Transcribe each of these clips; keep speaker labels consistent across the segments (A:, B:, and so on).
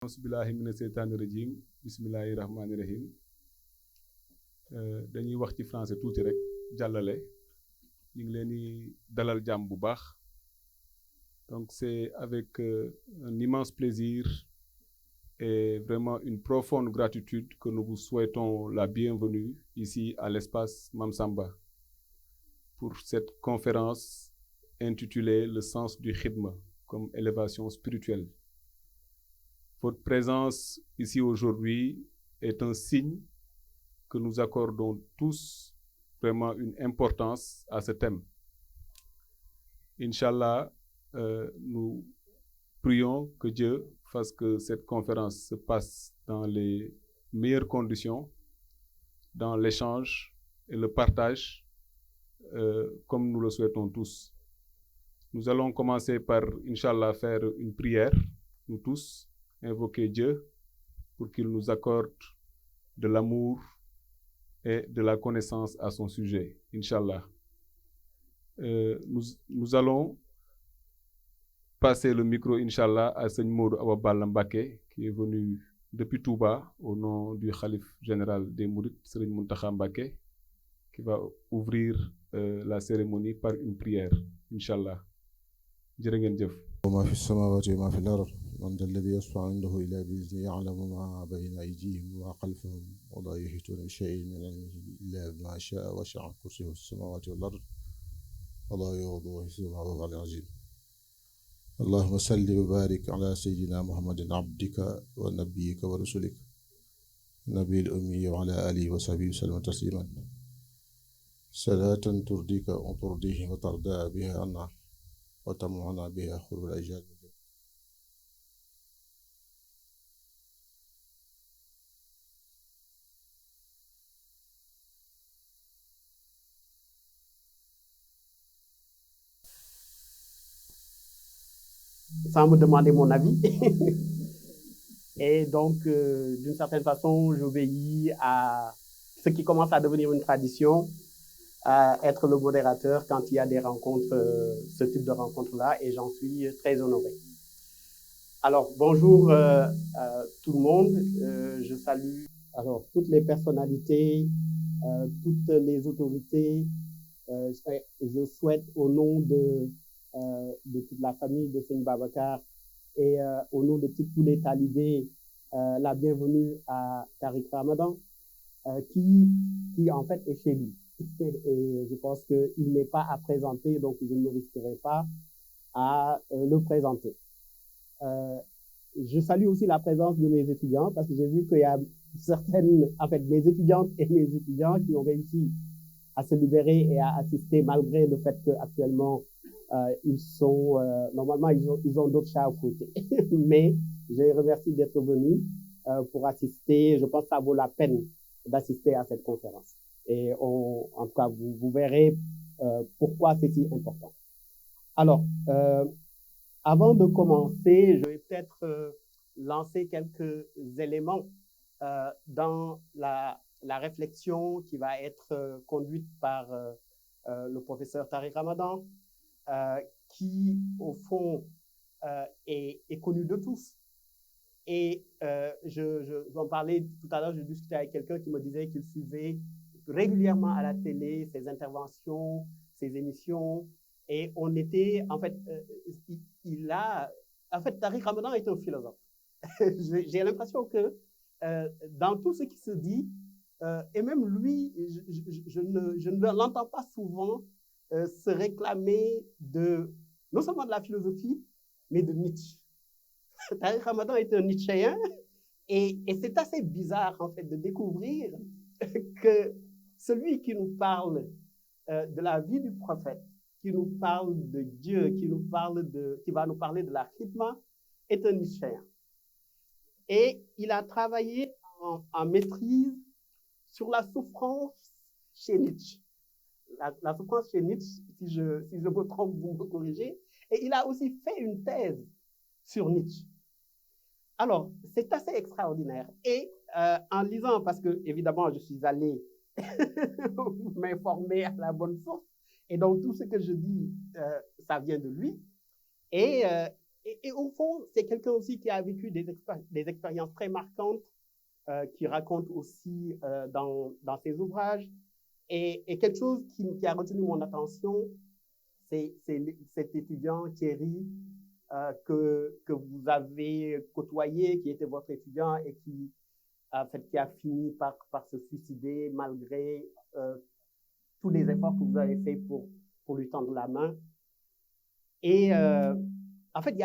A: Bismillahi mina seytaani rajim bismillahi rahmaani rahim dañuy wax ci français tuuti rek jàllale ñu ngi leen di dalal jàmm bu baax donc c'est avec un immense plaisir et vraiment une profonde gratitude que nous vous souhaitons la bienvenue ici à l'espace Mame Samba pour cette conférence intitulée Le sens du khidma comme élévation spirituelle. Votre présence ici aujourd'hui est un signe que nous accordons tous vraiment une importance à ce thème. Inch'Allah, nous prions que Dieu fasse que cette conférence se passe dans les meilleures conditions, dans l'échange et le partage, comme nous le souhaitons tous. Nous allons commencer par, Inch'Allah, faire une prière, nous tous, invoquer Dieu pour qu'il nous accorde de l'amour et de la connaissance à son sujet, Inch'Allah. Nous allons passer le micro, Inch'Allah, à Seigneur Modou Awa Balla Mbacké, qui est venu depuis Touba au nom du Khalife général des Mourides, Serigne Mountakha Mbacké, qui va ouvrir la cérémonie par une prière, Inch'Allah. jërë ngeen jëf.
B: وما في السماوات وما في الأرض من ذا الذي يشفع عنده إلا بإذنه يعلم ما بين أيديهم وما خلفهم ولا يحيطون بشيء من علمه إلا بما شاء وسع كرسيه السماوات والأرض ولا يؤوده حفظهما وهو العلي العظيم. اللهم صل وبارك على سيدنا محمد عبدك ونبيك ورسولك النبي الأمي وعلى آله وصحبه وسلم تسليما صلاة ترضيك وترضيه وترضى بها عنا وتمنعنا بها خير الأجيال.
C: Sans me demander mon avis. Et donc, d'une certaine façon, j'obéis à ce qui commence à devenir une tradition, à être le modérateur quand il y a des rencontres, ce type de rencontres-là, et j'en suis très honoré. Alors, bonjour tout le monde. Je salue alors toutes les personnalités, toutes les autorités. Je souhaite au nom de toute la famille de Seigne Babacar et au nom de tous les talibés la bienvenue à Tariq Ramadan qui en fait est chez lui. Et je pense qu'il n'est pas à présenter, donc je ne me risquerai pas à le présenter. Je salue aussi la présence de mes étudiants parce que j'ai vu qu'il y a certaines, en fait, mes étudiantes et mes étudiants qui ont réussi à se libérer et à assister malgré le fait qu'actuellement ils sont normalement ils ont d'autres chats à fouetter. Mais je les remercie d'être venus pour assister. Je pense que ça vaut la peine d'assister à cette conférence. Et en tout cas, vous verrez pourquoi c'est si important. Alors, avant de commencer, je vais peut-être lancer quelques éléments dans la réflexion qui va être conduite par le professeur Tariq Ramadan, qui, au fond, est connu de tous. Et je vais en parler tout à l'heure, je discutais avec quelqu'un qui me disait qu'il suivait régulièrement à la télé ses interventions, ses émissions, et on était, en fait, en fait, Tariq Ramadan est un philosophe. J'ai l'impression que dans tout ce qui se dit, et même lui, je ne l'entends pas souvent se réclamer non seulement de la philosophie, mais de Nietzsche. Tariq Ramadan est un Nietzschéen, et c'est assez bizarre, en fait, de découvrir que celui qui nous parle de la vie du prophète, qui nous parle de Dieu, qui va nous parler de la khidma, est un Nietzschéen. Et il a travaillé en maîtrise sur la souffrance chez Nietzsche. La souffrance chez Nietzsche, si je me trompe, vous me corrigez. Et il a aussi fait une thèse sur Nietzsche. Alors, c'est assez extraordinaire. Et en lisant, parce que évidemment, je suis allé m'informer à la bonne source, et donc tout ce que je dis, ça vient de lui. Et Et au fond, c'est quelqu'un aussi qui a vécu des expériences très marquantes, qui raconte aussi dans ses ouvrages. Et quelque chose qui a retenu mon attention, c'est cet étudiant, Thierry, que vous avez côtoyé, qui était votre étudiant et qui, en fait, qui a fini par se suicider malgré tous les efforts que vous avez faits pour lui tendre la main. Et en fait,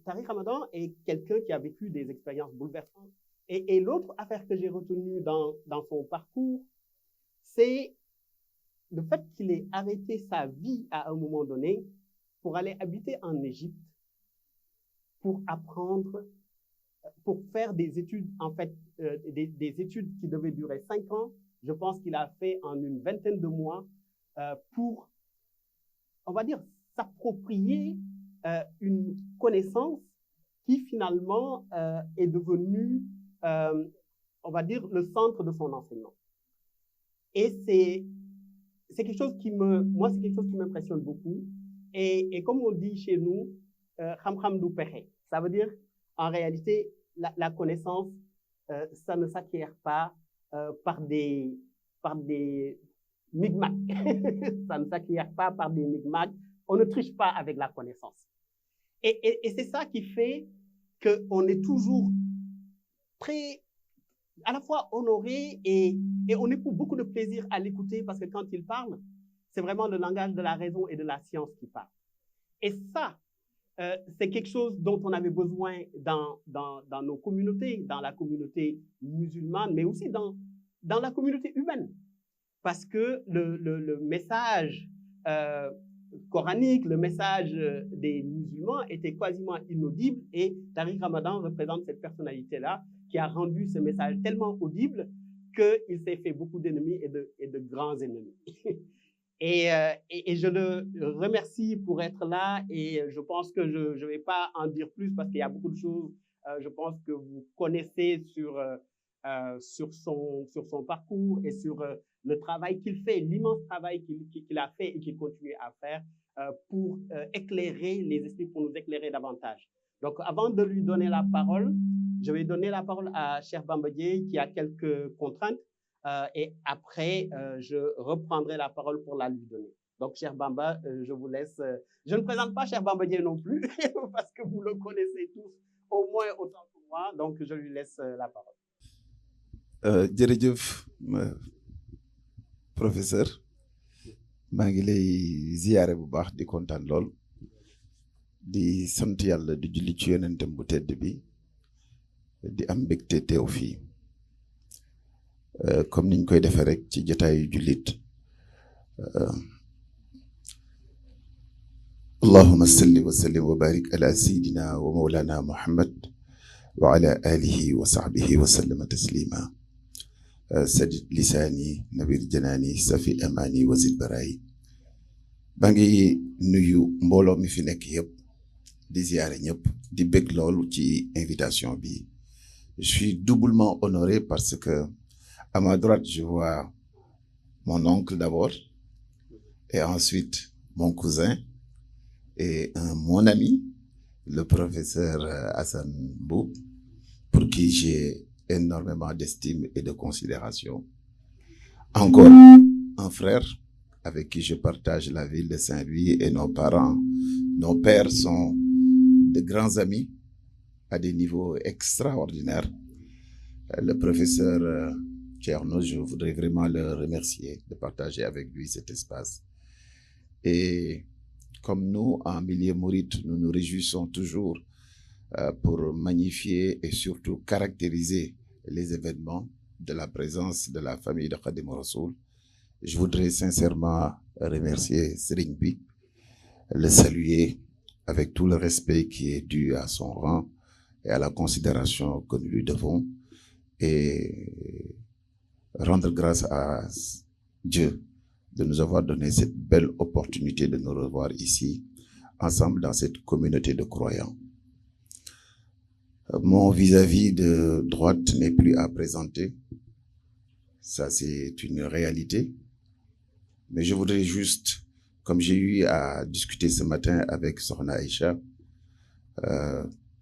C: Tariq Ramadan est quelqu'un qui a vécu des expériences bouleversantes. Et l'autre affaire que j'ai retenue dans son parcours, c'est le fait qu'il ait arrêté sa vie à un moment donné pour aller habiter en Égypte, pour apprendre, pour faire des études, en fait, des études qui devaient durer 5 ans. Je pense qu'il a fait en une vingtaine de mois pour, on va dire, s'approprier une connaissance qui finalement est devenue, on va dire, le centre de son enseignement. Et c'est quelque chose qui moi, c'est quelque chose qui m'impressionne beaucoup. Et comme on dit chez nous, xam-xam du pexe. Ça veut dire, en réalité, la connaissance, ça ne s'acquiert pas par des micmacs. Ça ne s'acquiert pas par des micmacs. On ne triche pas avec la connaissance. Et c'est ça qui fait qu'on est toujours très, à la fois honoré et on éprouve beaucoup de plaisir à l'écouter parce que quand il parle, c'est vraiment le langage de la raison et de la science qui parle. Et ça, c'est quelque chose dont on avait besoin dans nos communautés, dans la communauté musulmane, mais aussi dans la communauté humaine. Parce que le message coranique, le message des musulmans était quasiment inaudible et Tariq Ramadan représente cette personnalité-là qui a rendu ce message tellement audible qu'il s'est fait beaucoup d'ennemis et de grands ennemis. Et je le remercie pour être là et je pense que je ne vais pas en dire plus parce qu'il y a beaucoup de choses, je pense que vous connaissez sur son parcours et sur le travail qu'il fait, l'immense travail qu'il a fait et qu'il continue à faire pour éclairer les esprits, pour nous éclairer davantage. Donc, avant de lui donner la parole, je vais donner la parole à Cheikh Bamba Dièye qui a quelques contraintes et après, je reprendrai la parole pour la lui donner. Donc, Cheikh Bamba, je vous laisse. Je ne présente pas Cheikh Bamba Dièye non plus parce que vous le connaissez tous au moins autant que moi. Donc, je lui laisse la parole.
D: jërëjëf professeur maa ngi lay ziyaare bu baax di kontaan lool di sant yàlla di julli ci yonentam bu tedd bi di am mbégte teew fii comme niñ koy defee rek ci jotaayu jullit allahumma salli wa sallim wa barik ala sayidina wa mawlana muhammad wa ala alihi wa sahbihi wa sallama taslima sadid lisaani nabir janaani safi amaani wazid barayi ba ngi nuyu mbooloo mi fi nekk yëpp di ziyaare ñëpp di bég loolu ci invitation bi je suis doublement honoré parce que à ma droite je vois mon oncle d'abord et ensuite mon cousin et mon ami le professeur Hassan Mboup pour qui j'ai énormément d'estime et de considération. Encore un frère avec qui je partage la ville de Saint-Louis et nos parents. Nos pères sont de grands amis à des niveaux extraordinaires. Le professeur Thierno, je voudrais vraiment le remercier de partager avec lui cet espace. Et comme nous, en milieu mouride, nous nous réjouissons toujours pour magnifier et surtout caractériser les événements de la présence de la famille de Khadim Rassoul. Je voudrais sincèrement remercier Serigne Bi, le saluer avec tout le respect qui est dû à son rang et à la considération que nous lui devons et rendre grâce à Dieu de nous avoir donné cette belle opportunité de nous revoir ici, ensemble dans cette communauté de croyants. Mon vis-à-vis de droite n'est plus à présenter. Ça, c'est une réalité. Mais je voudrais juste, comme j'ai eu à discuter ce matin avec Sokhna Aïcha,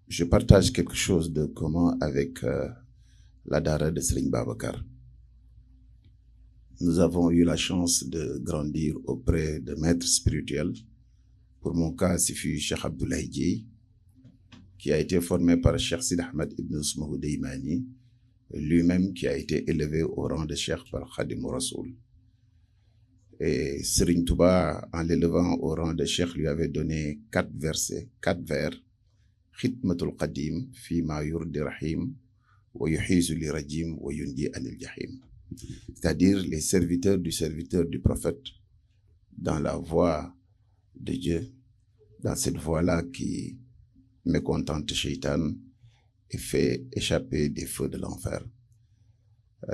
D: je partage quelque chose de commun avec la Dara de Serigne Babacar. Nous avons eu la chance de grandir auprès de maîtres spirituels. Pour mon cas, c'est Cheikh Abdoulaye Dieye, qui a été formé par Cheikh Sidi Ahmed Ibn Ousmane Deimani, lui-même qui a été élevé au rang de Cheikh par Khadim Rassoul. Et Serigne Touba, en l'élevant au rang de Cheikh, lui avait donné 4 versets, 4 vers. Khidmatul Qadim, fi ma yurdi rahim, wa yuhizu li rajim, wa yundi anil jahim. C'est-à-dire les serviteurs du prophète, dans la voie de Dieu, dans cette voie-là qui mécontente Shaitan et fait échapper des feux de l'enfer.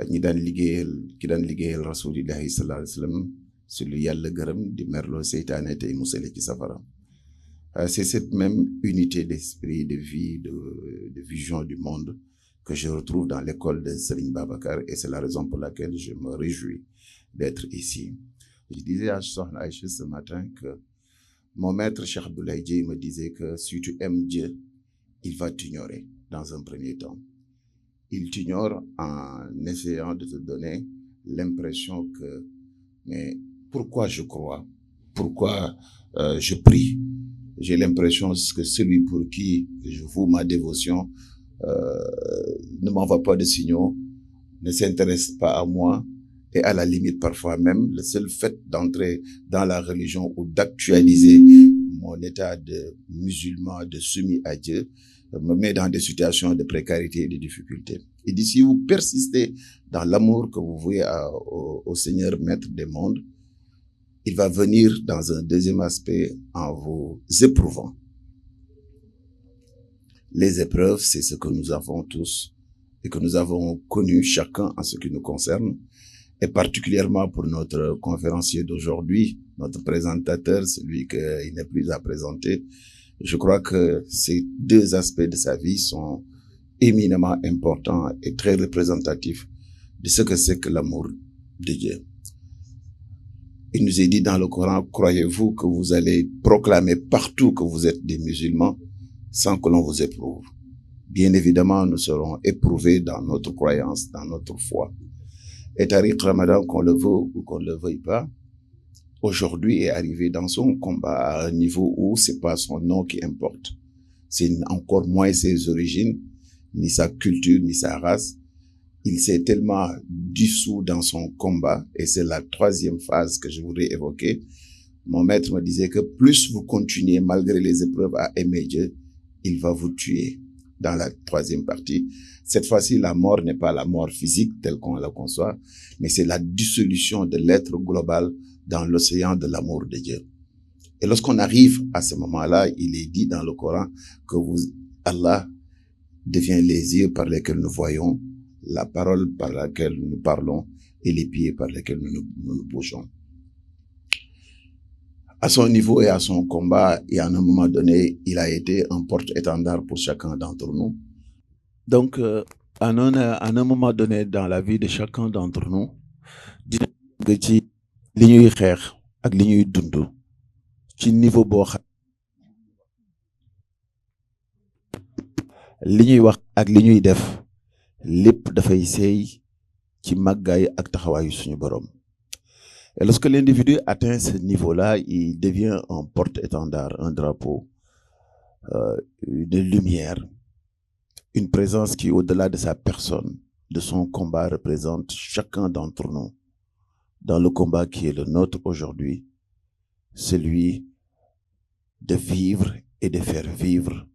D: Ñi daan liggéeyal Rasulillahi sallallahu alayhi wa sallam su lu yàlla gërëm di merloo seytaane tey musale ci safara. C'est cette même unité d'esprit, de vie, de vision du monde que je retrouve dans l'école de Serigne Babacar, et c'est la raison pour laquelle je me réjouis d'être ici. Je disais à Sokhna Aïcha ce matin que mon maître Cheikh Abdoulaye Dieye me disait que si tu aimes Dieu, il va t'ignorer dans un premier temps. Il t'ignore en essayant de te donner l'impression que, mais pourquoi je crois? Pourquoi je prie? J'ai l'impression que celui pour qui je voue ma dévotion ne m'envoie pas de signaux, ne s'intéresse pas à moi, et à la limite parfois même le seul fait d'entrer dans la religion ou d'actualiser mon état de musulman, de soumis à Dieu, me met dans des situations de précarité et de difficulté. Et dit, si vous persistez dans l'amour que vous vouez au Seigneur maître des mondes, il va venir dans un deuxième aspect en vous éprouvant. Les épreuves, c'est ce que nous avons tous et que nous avons connu chacun en ce qui nous concerne, et particulièrement pour notre conférencier d'aujourd'hui, notre présentateur, celui qu'il n'est plus à présenter. Je crois que ces 2 aspects de sa vie sont éminemment importants et très représentatifs de ce que c'est que l'amour de Dieu. Il nous est dit dans le Coran, croyez-vous que vous allez proclamer partout que vous êtes des musulmans sans que l'on vous éprouve? Bien évidemment, nous serons éprouvés dans notre croyance, dans notre foi. Et Tariq Ramadan, qu'on le veut ou qu'on ne le veuille pas, aujourd'hui est arrivé dans son combat à un niveau où c'est pas son nom qui importe. C'est encore moins ses origines, ni sa culture, ni sa race. Il s'est tellement dissous dans son combat, et c'est la 3e phase que je voudrais évoquer. Mon maître me disait que plus vous continuez malgré les épreuves à aimer Dieu, il va vous tuer. Dans la 3e partie, cette fois-ci, la mort n'est pas la mort physique telle qu'on la conçoit, mais c'est la dissolution de l'être global dans l'océan de l'amour de Dieu. Et lorsqu'on arrive à ce moment-là, il est dit dans le Coran que Allah devient les yeux par lesquels nous voyons, la parole par laquelle nous parlons et les pieds par lesquels nous bougeons. À son niveau et à son combat, et à un moment donné, il a été un porte-étendard pour chacun d'entre nous. Donc, à un moment donné dans la vie de chacun d'entre nous, dina nga ci li ñuy xeex ak li ñuy dund ci niveau boo xam li ñuy wax ak li ñuy def lépp dafay seey ci màggaay ak taxawaayu suñu borom. Et lorsque l'individu atteint ce niveau-là, il devient un porte-étendard, un drapeau, de lumière, une présence qui, au-delà de sa personne, de son combat, représente chacun d'entre nous dans le combat qui est le nôtre aujourd'hui, celui de vivre et de faire vivre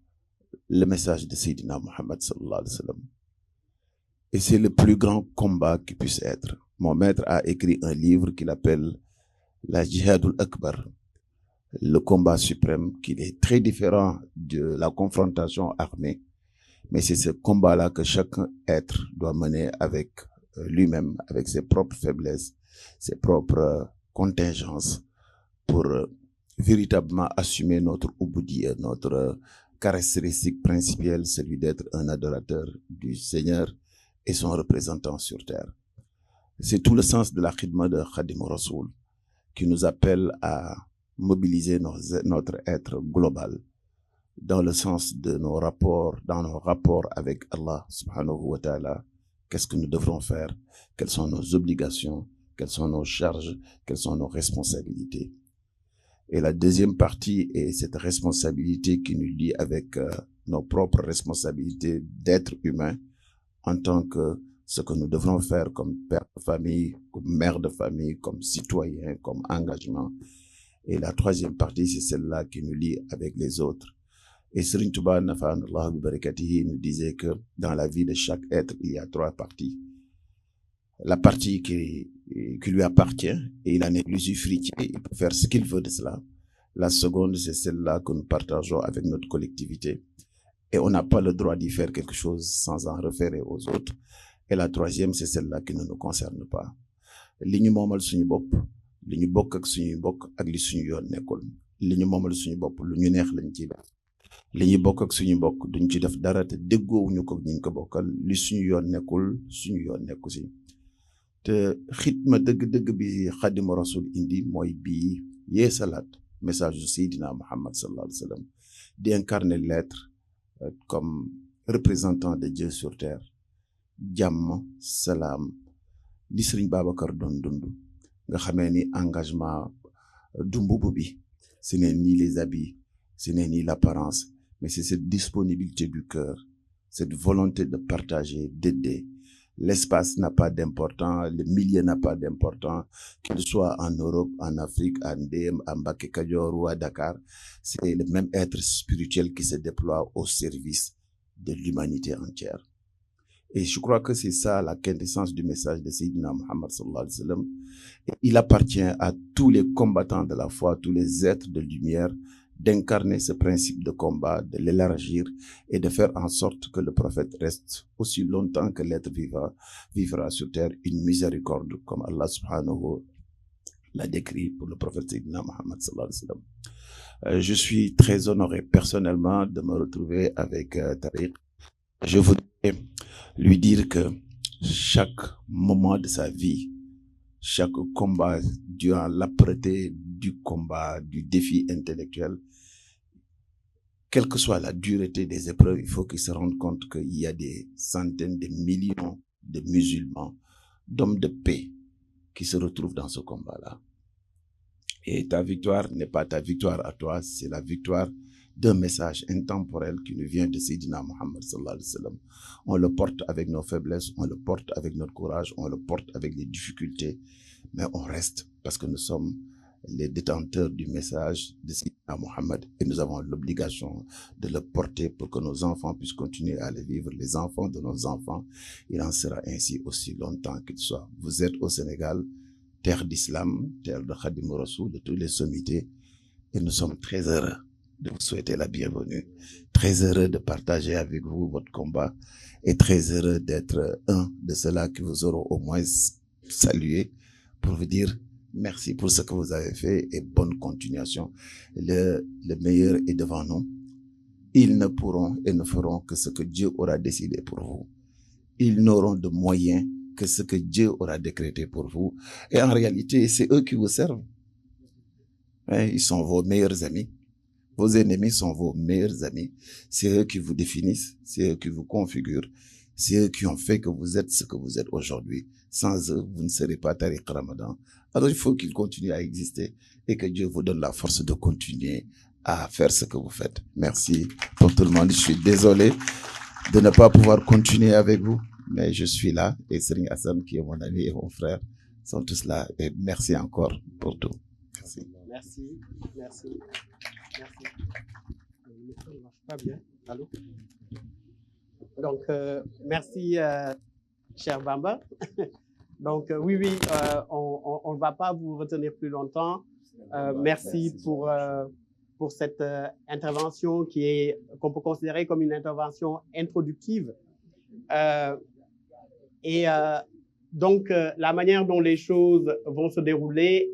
D: le message de Sayyidina Muhammad sallallahu alayhi wa sallam. Et c'est le plus grand combat qui puisse être. Mon maître a écrit un livre qu'il appelle la Jihadul Akbar, le combat suprême, qui est très différent de la confrontation armée, mais c'est ce combat-là que chaque être doit mener avec lui-même, avec ses propres faiblesses, ses propres contingences, pour véritablement assumer notre ubudiyya, notre caractéristique principale, celui d'être un adorateur du Seigneur et son représentant sur terre. C'est tout le sens de la khidma de Khadim Rassoul qui nous appelle à mobiliser notre être global, dans le sens de nos rapports avec Allah subhanahu wa ta'ala. Qu'est-ce que nous devrons faire? Quelles sont nos obligations? Quelles sont nos charges? Quelles sont nos responsabilités? Et la deuxième partie est cette responsabilité qui nous lie avec nos propres responsabilités d'être humain en tant que ce que nous devrons faire comme père de famille, comme mère de famille, comme citoyen, comme engagement. Et la troisième partie, c'est celle-là qui nous lie avec les autres. Et Serigne Touba Nafa'ana Allah bi barakatihi nous disait que dans la vie de chaque être, il y a trois parties. La partie qui lui appartient, et il en est l'usufruitier, il peut faire ce qu'il veut de cela. La seconde, c'est celle-là que nous partageons avec notre collectivité. Et on n'a pas le droit d'y faire quelque chose sans en référer aux autres. Et la troisième, c'est celle-là qui ne nous concerne pas. Li ñu moomal suñu bopp, li ñu bokk ak suñuy bokk ak li suñu yoon nekkul. Li ñu moomal suñu bopp lu ñu neex lañ ciy def. Li ñu bokk ak suñu bokk duñ ci def dara te déggoowuñu ko ñu ko bokkal li suñu yoon nekkul suñu yoon nekku si. te xitma dëgg-dëgg bi Xaadimu Rasul indi mooy bii yeesalaat message du Seydina Muhammad sallallahu alayhi wa sallam d'incarner l'être comme représentant de Dieu sur terre. Jàmm salaam li Sëriñ Babacar doon dund nga xamee ni engagement du mbubb bi ce n'est ni les habits, ce n'est ni l'apparence, mais c'est cette disponibilité du cœur, cette volonté de partager, d'aider. L'espace n'a pas d'importance, le milieu n'a pas d'importance, qu'il soit en Europe, en Afrique, à Ndem, à Mbacké Kadior ou à Dakar, c'est le même être spirituel qui se déploie au service de l'humanité entière. Et je crois que c'est ça la quintessence du message de Sayyidina Muhammad sallallahu alayhi wa sallam. Et il appartient à tous les combattants de la foi, tous les êtres de lumière, d'incarner ce principe de combat, de l'élargir et de faire en sorte que le prophète reste aussi longtemps que l'être vivra sur terre une miséricorde, comme Allah subhanahu l'a décrit pour le prophète Sayyidina Muhammad sallallahu alayhi wa sallam. Je suis très honoré personnellement de me retrouver avec Tariq. Je voudrais lui dire que chaque moment de sa vie, chaque combat, durant l'âpreté du combat, du défi intellectuel, quelle que soit la dureté des épreuves, il faut qu'il se rende compte qu'il y a des centaines de millions de musulmans, d'hommes de paix, qui se retrouvent dans ce combat-là. Et ta victoire n'est pas ta victoire à toi, c'est la victoire d'un message intemporel qui nous vient de Sayyidina Muhammad sallallahu alayhi wa sallam. On le porte avec nos faiblesses, on le porte avec notre courage, on le porte avec les difficultés, mais on reste parce que nous sommes les détenteurs du message de Sayyidina Muhammad et nous avons l'obligation de le porter pour que nos enfants puissent continuer à le vivre, les enfants de nos enfants. Il en sera ainsi aussi longtemps qu'il soit. Vous êtes au Sénégal, terre d'islam, terre de Khadim Rassoul, de toutes les sommités, et nous sommes très heureux de vous souhaiter la bienvenue, très heureux de partager avec vous votre combat et très heureux d'être un de ceux-là qui vous auront au moins salué pour vous dire merci pour ce que vous avez fait et bonne continuation. Le meilleur est devant nous. Ils ne pourront et ne feront que ce que Dieu aura décidé pour vous. Ils n'auront de moyens que ce que Dieu aura décrété pour vous. Et en réalité, c'est eux qui vous servent. Ils sont vos meilleurs amis. Vos ennemis sont vos meilleurs amis. C'est eux qui vous définissent, c'est eux qui vous configurent, c'est eux qui ont fait que vous êtes ce que vous êtes aujourd'hui. Sans eux, vous ne serez pas Tariq Ramadan. Alors il faut qu'ils continuent à exister et que Dieu vous donne la force de continuer à faire ce que vous faites. Merci pour tout le monde. Je suis désolé de ne pas pouvoir continuer avec vous, mais je suis là et Serigne Hassan, qui est mon ami et mon frère, sont tous là. Et merci encore pour tout. Merci.
C: Merci. Merci. Merci. Le micro ne marche pas bien. Allô? Donc, merci, cher Bamba. Donc, oui, on ne va pas vous retenir plus longtemps. Merci pour cette intervention qu'on peut considérer comme une intervention introductive. Donc, la manière dont les choses vont se dérouler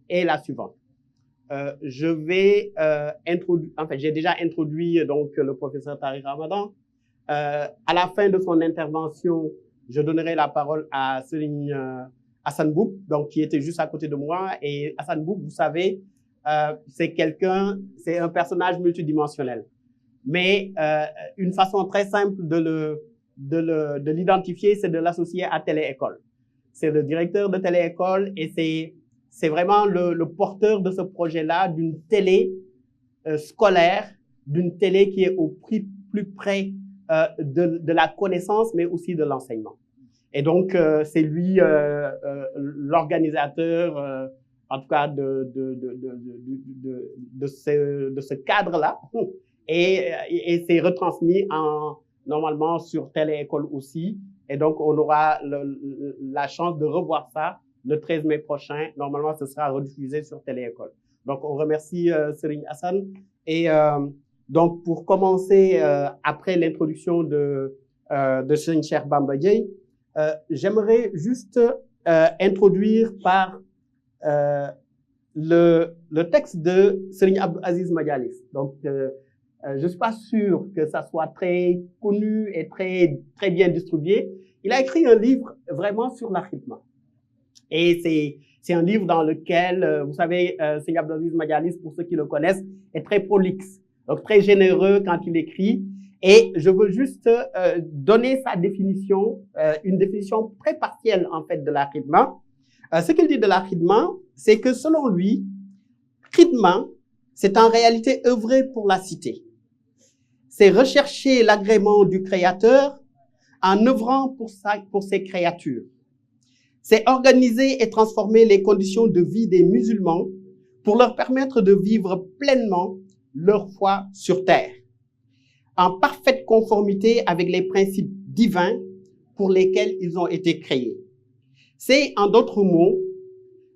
C: est la suivante. J'ai déjà introduit donc le professeur Tariq Ramadan. À la fin de son intervention, je donnerai la parole à Serigne Hassan Boub, donc qui était juste à côté de moi. Et Hassan Boub, vous savez, c'est un personnage multidimensionnel. Mais une façon très simple de l'identifier, c'est de l'associer à Téléécole. C'est le directeur de Téléécole et c'est vraiment le porteur de ce projet-là, d'une télé scolaire, d'une télé qui est au plus près de la connaissance, mais aussi de l'enseignement. Et donc, c'est lui l'organisateur, en tout cas, de ce cadre-là. Et c'est retransmis normalement sur Téléécole aussi. Et donc, on aura la chance de revoir ça le 13 mai prochain. Normalement, ce sera rediffusé sur Téléécole. Donc, on remercie Serigne Hassan. Et donc, pour commencer, après l'introduction de Serigne Cheikh Bamba Dièye, j'aimerais juste introduire par le texte de Serigne Abdou Aziz Madialis. Donc, je suis pas sûr que ça soit très connu et très bien distribué. Il a écrit un livre vraiment sur la khidma. Et c'est un livre dans lequel, vous savez, Serigne Abdou Aziz Madialis, pour ceux qui le connaissent, est très prolixe, donc très généreux quand il écrit. Et je veux juste donner sa définition, une définition très partielle en fait de la khidma. Ce qu'il dit de la khidma, c'est que selon lui, khidma, c'est en réalité œuvrer pour la cité. C'est rechercher l'agrément du Créateur en œuvrant pour ses créatures. C'est organiser et transformer les conditions de vie des musulmans pour leur permettre de vivre pleinement leur foi sur terre, en parfaite conformité avec les principes divins pour lesquels ils ont été créés. C'est, en d'autres mots,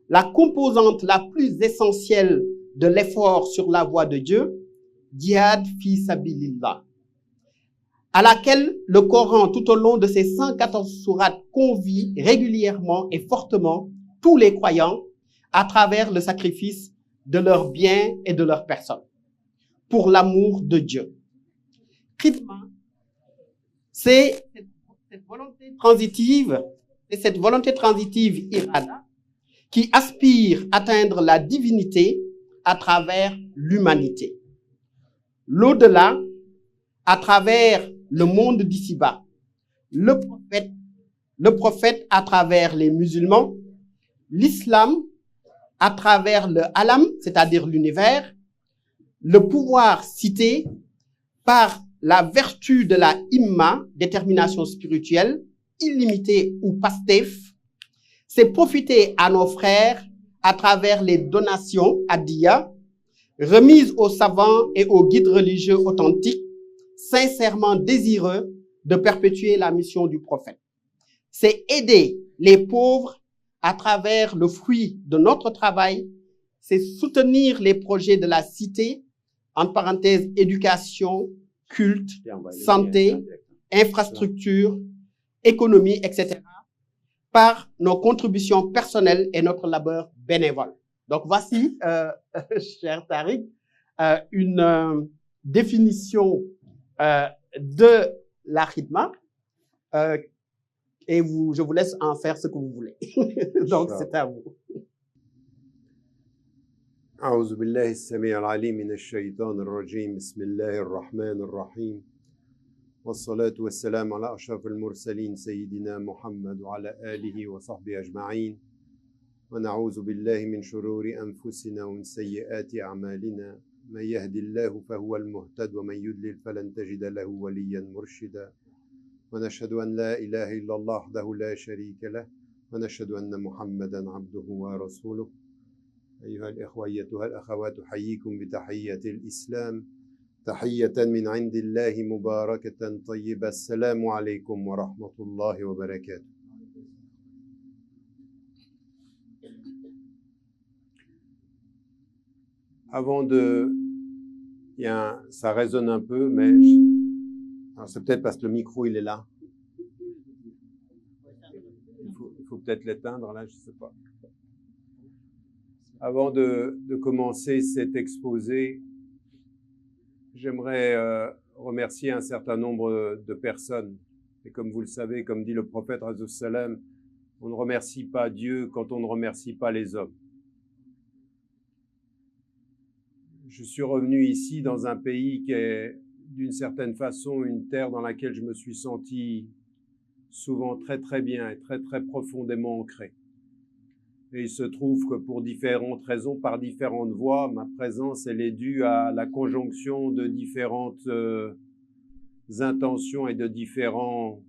C: la composante la plus essentielle de l'effort sur la voie de Dieu, Jihad fi sabilillah, à laquelle le Coran, tout au long de ses 114 sourates, convie régulièrement et fortement tous les croyants à travers le sacrifice de leurs biens et de leur personne, pour l'amour de Dieu. Khidma, c'est cette volonté transitive irada qui aspire à atteindre la divinité à travers l'humanité. L'au-delà, à travers le monde d'ici-bas. Le prophète à travers les musulmans, l'islam à travers le alam, c'est-à-dire l'univers, le pouvoir cité par la vertu de la himma, détermination spirituelle, illimitée ou pastef, c'est profiter à nos frères à travers les donations adiya, remises aux savants et aux guides religieux authentiques, sincèrement désireux de perpétuer la mission du prophète. C'est aider les pauvres à travers le fruit de notre travail, c'est soutenir les projets de la cité, entre parenthèses, éducation, culte, santé, infrastructure, économie, etc., par nos contributions personnelles et notre labeur bénévole. Donc voici, cher Tariq, une définition de la khidma, et je vous laisse en faire ce que vous voulez. Donc c'est à vous.
E: أعوذ بالله السميع العليم من الشيطان الرجيم بسم الله الرحمن الرحيم والصلاة والسلام على أشرف المرسلين سيدنا محمد وعلى آله وصحبه أجمعين ونعوذ بالله من شرور أنفسنا ومن سيئات أعمالنا من يهدي الله فهو المهتد ومن يضلل فلن تجد له وليا مرشدا ونشهد أن لا إله إلا الله وحده لا شريك له ونشهد أن محمدا عبده ورسوله أيها الإخوة أيتها الأخوات أحييكم بتحية الإسلام تحية من عند الله مباركة طيبة السلام عليكم ورحمة الله وبركاته. Avant de... ça résonne un peu, mais... Alors c'est peut-être parce que le micro, il est là. Il faut peut-être l'éteindre, là, je ne sais pas. Avant de commencer cet exposé, j'aimerais remercier un certain nombre de personnes. Et comme vous le savez, comme dit le prophète Razou Salam, on ne remercie pas Dieu quand on ne remercie pas les hommes. je suis revenu ici dans un pays qui est d'une certaine façon une terre dans laquelle je me suis senti souvent très très bien et très très profondément ancré. Et il se trouve que pour différentes raisons, par différentes voies, ma présence elle est due à la conjonction de différentes intentions et de différentes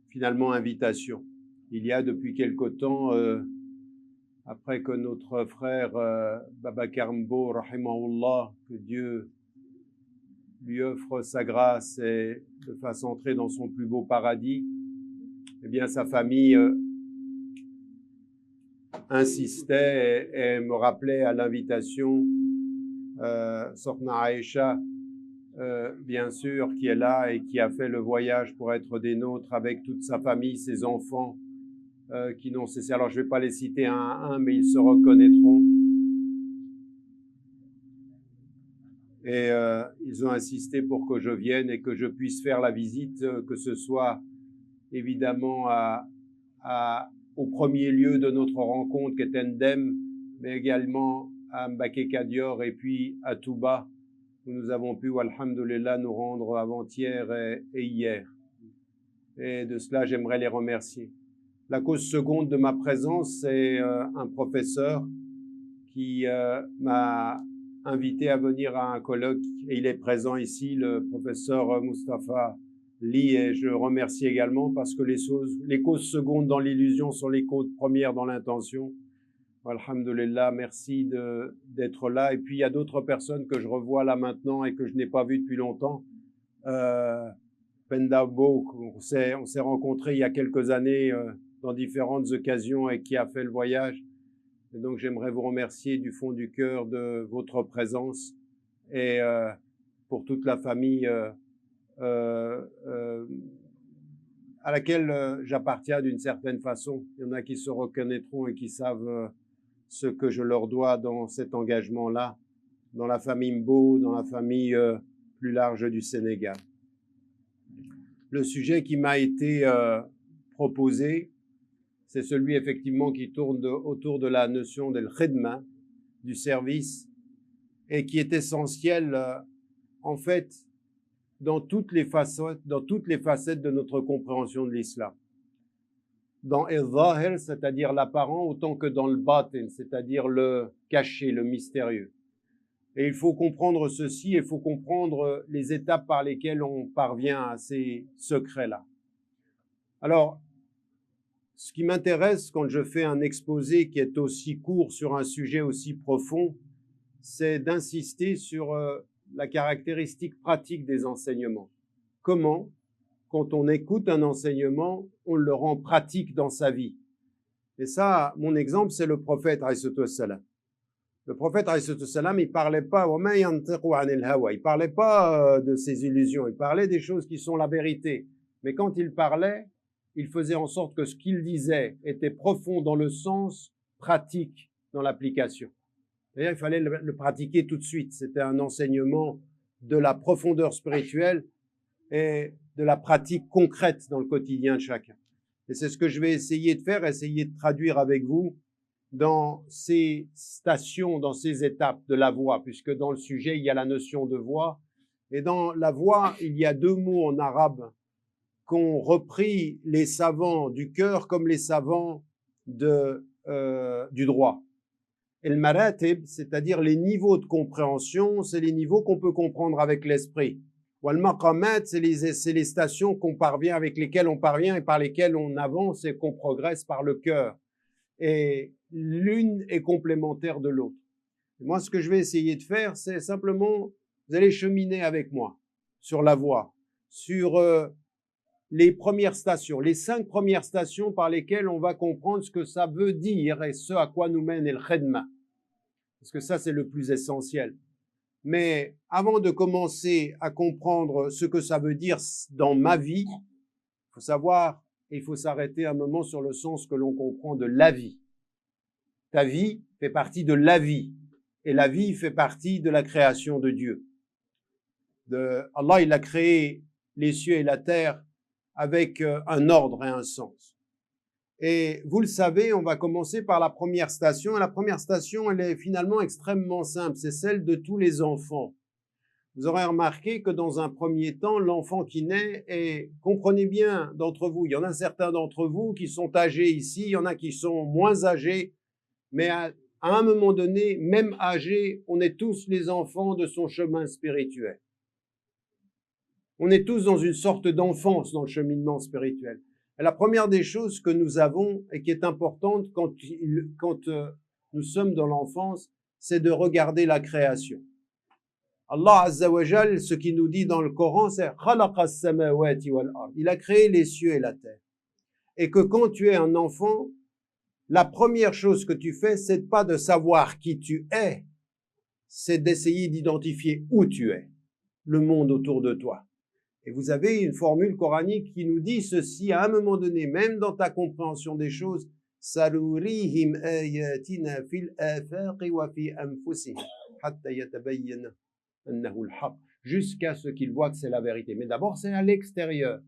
E: finalement invitations. Il y a depuis quelque temps, après que notre frère Babacar Mbo, rahimahullah, que Dieu lui offre sa grâce et le fasse entrer dans son plus beau paradis, eh bien sa famille insistait et me rappelait à l'invitation Sorna Aïcha, bien sûr, qui est là et qui a fait le voyage pour être des nôtres avec toute sa famille, ses enfants, qui n'ont cessé. Alors je ne vais pas les citer un à un, mais ils se reconnaîtront. Et ils ont insisté pour que je vienne et que je puisse faire la visite, que ce soit évidemment au premier lieu de notre rencontre qui est Ndem, mais également à Mbaké Kadior et puis à Touba, où nous avons pu, alhamdoulilah, nous rendre avant-hier et hier. Et de cela, j'aimerais les remercier. La cause seconde de ma présence, c'est un professeur qui m'a invité à venir à un colloque, et il est présent ici, le professeur Mustafa Lee, et je le remercie également parce que les causes secondes dans l'illusion sont les causes premières dans l'intention. Alhamdulillah, merci d'être là. Et puis il y a d'autres personnes que je revois là maintenant et que je n'ai pas vues depuis longtemps. Pendabo, on s'est rencontrés il y a quelques années dans différentes occasions et qui a fait le voyage. Et donc j'aimerais vous remercier du fond du cœur de votre présence et pour toute la famille à laquelle j'appartiens d'une certaine façon. Il y en a qui se reconnaîtront et qui savent ce que je leur dois dans cet engagement-là, dans la famille Mbo, dans la famille plus large du Sénégal. Le sujet qui m'a été proposé, c'est celui effectivement qui tourne autour de la notion de l'khidma, du service, et qui est essentiel en fait dans toutes les facettes de notre compréhension de l'islam. Dans al-zahir, c'est-à-dire l'apparent, autant que dans le batin, c'est-à-dire le caché, le mystérieux. Et il faut comprendre ceci, il faut comprendre les étapes par lesquelles on parvient à ces secrets-là. Alors, ce qui m'intéresse quand je fais un exposé qui est aussi court sur un sujet aussi profond, c'est d'insister sur la caractéristique pratique des enseignements. Comment, quand on écoute un enseignement, on le rend pratique dans sa vie. Et ça, mon exemple, c'est le prophète alayhi salam. Le prophète alayhi salam, il parlait pas il parlait pas de ses illusions, il parlait des choses qui sont la vérité. Mais quand il parlait, il faisait en sorte que ce qu'il disait était profond dans le sens, pratique dans l'application. C'est-à-dire, il fallait le pratiquer tout de suite. C'était un enseignement de la profondeur spirituelle et de la pratique concrète dans le quotidien de chacun. Et c'est ce que je vais essayer de faire, essayer de traduire avec vous dans ces stations, dans ces étapes de la voix, puisque dans le sujet, il y a la notion de voix. Et dans la voix, il y a deux mots en arabe qu'ont repris les savants du cœur comme les savants du droit. Et le maratib, c'est-à-dire les niveaux de compréhension, c'est les niveaux qu'on peut comprendre avec l'esprit. Wal maqamat, c'est les stations avec lesquelles on parvient et par lesquelles on avance et qu'on progresse par le cœur. Et l'une est complémentaire de l'autre. Moi, ce que je vais essayer de faire, c'est simplement, vous allez cheminer avec moi sur la voie, sur les premières stations, les 5 premières stations par lesquelles on va comprendre ce que ça veut dire et ce à quoi nous mène le khidma. Parce que ça, c'est le plus essentiel. Mais avant de commencer à comprendre ce que ça veut dire dans ma vie, il faut savoir et il faut s'arrêter un moment sur le sens que l'on comprend de la vie. Ta vie fait partie de la vie et la vie fait partie de la création de Dieu. Allah, il a créé les cieux et la terre avec un ordre et un sens. Et vous le savez, on va commencer par la première station. Et la première station, elle est finalement extrêmement simple. C'est celle de tous les enfants. Vous aurez remarqué que dans un premier temps, l'enfant qui naît, et comprenez bien d'entre vous, il y en a certains d'entre vous qui sont âgés ici, il y en a qui sont moins âgés, mais à un moment donné, même âgés, on est tous les enfants de son chemin spirituel. On est tous dans une sorte d'enfance dans le cheminement spirituel. Et la première des choses que nous avons et qui est importante quand nous sommes dans l'enfance, c'est de regarder la création. Allah Azza wa Jal, ce qu'il nous dit dans le Coran, c'est « Khalaqa as-samawati wal ard ». Il a créé les cieux et la terre. Et que quand tu es un enfant, la première chose que tu fais, c'est pas de savoir qui tu es, c'est d'essayer d'identifier où tu es, le monde autour de toi. Et vous avez une formule coranique qui nous dit ceci à un moment donné, même dans ta compréhension des choses, Sarurihim ayatina fil afaqi wa fi anfusihim hatta yatabayyana annahu al-haq, jusqu'à ce qu'il voit que c'est la vérité. Mais d'abord, c'est à l'extérieur.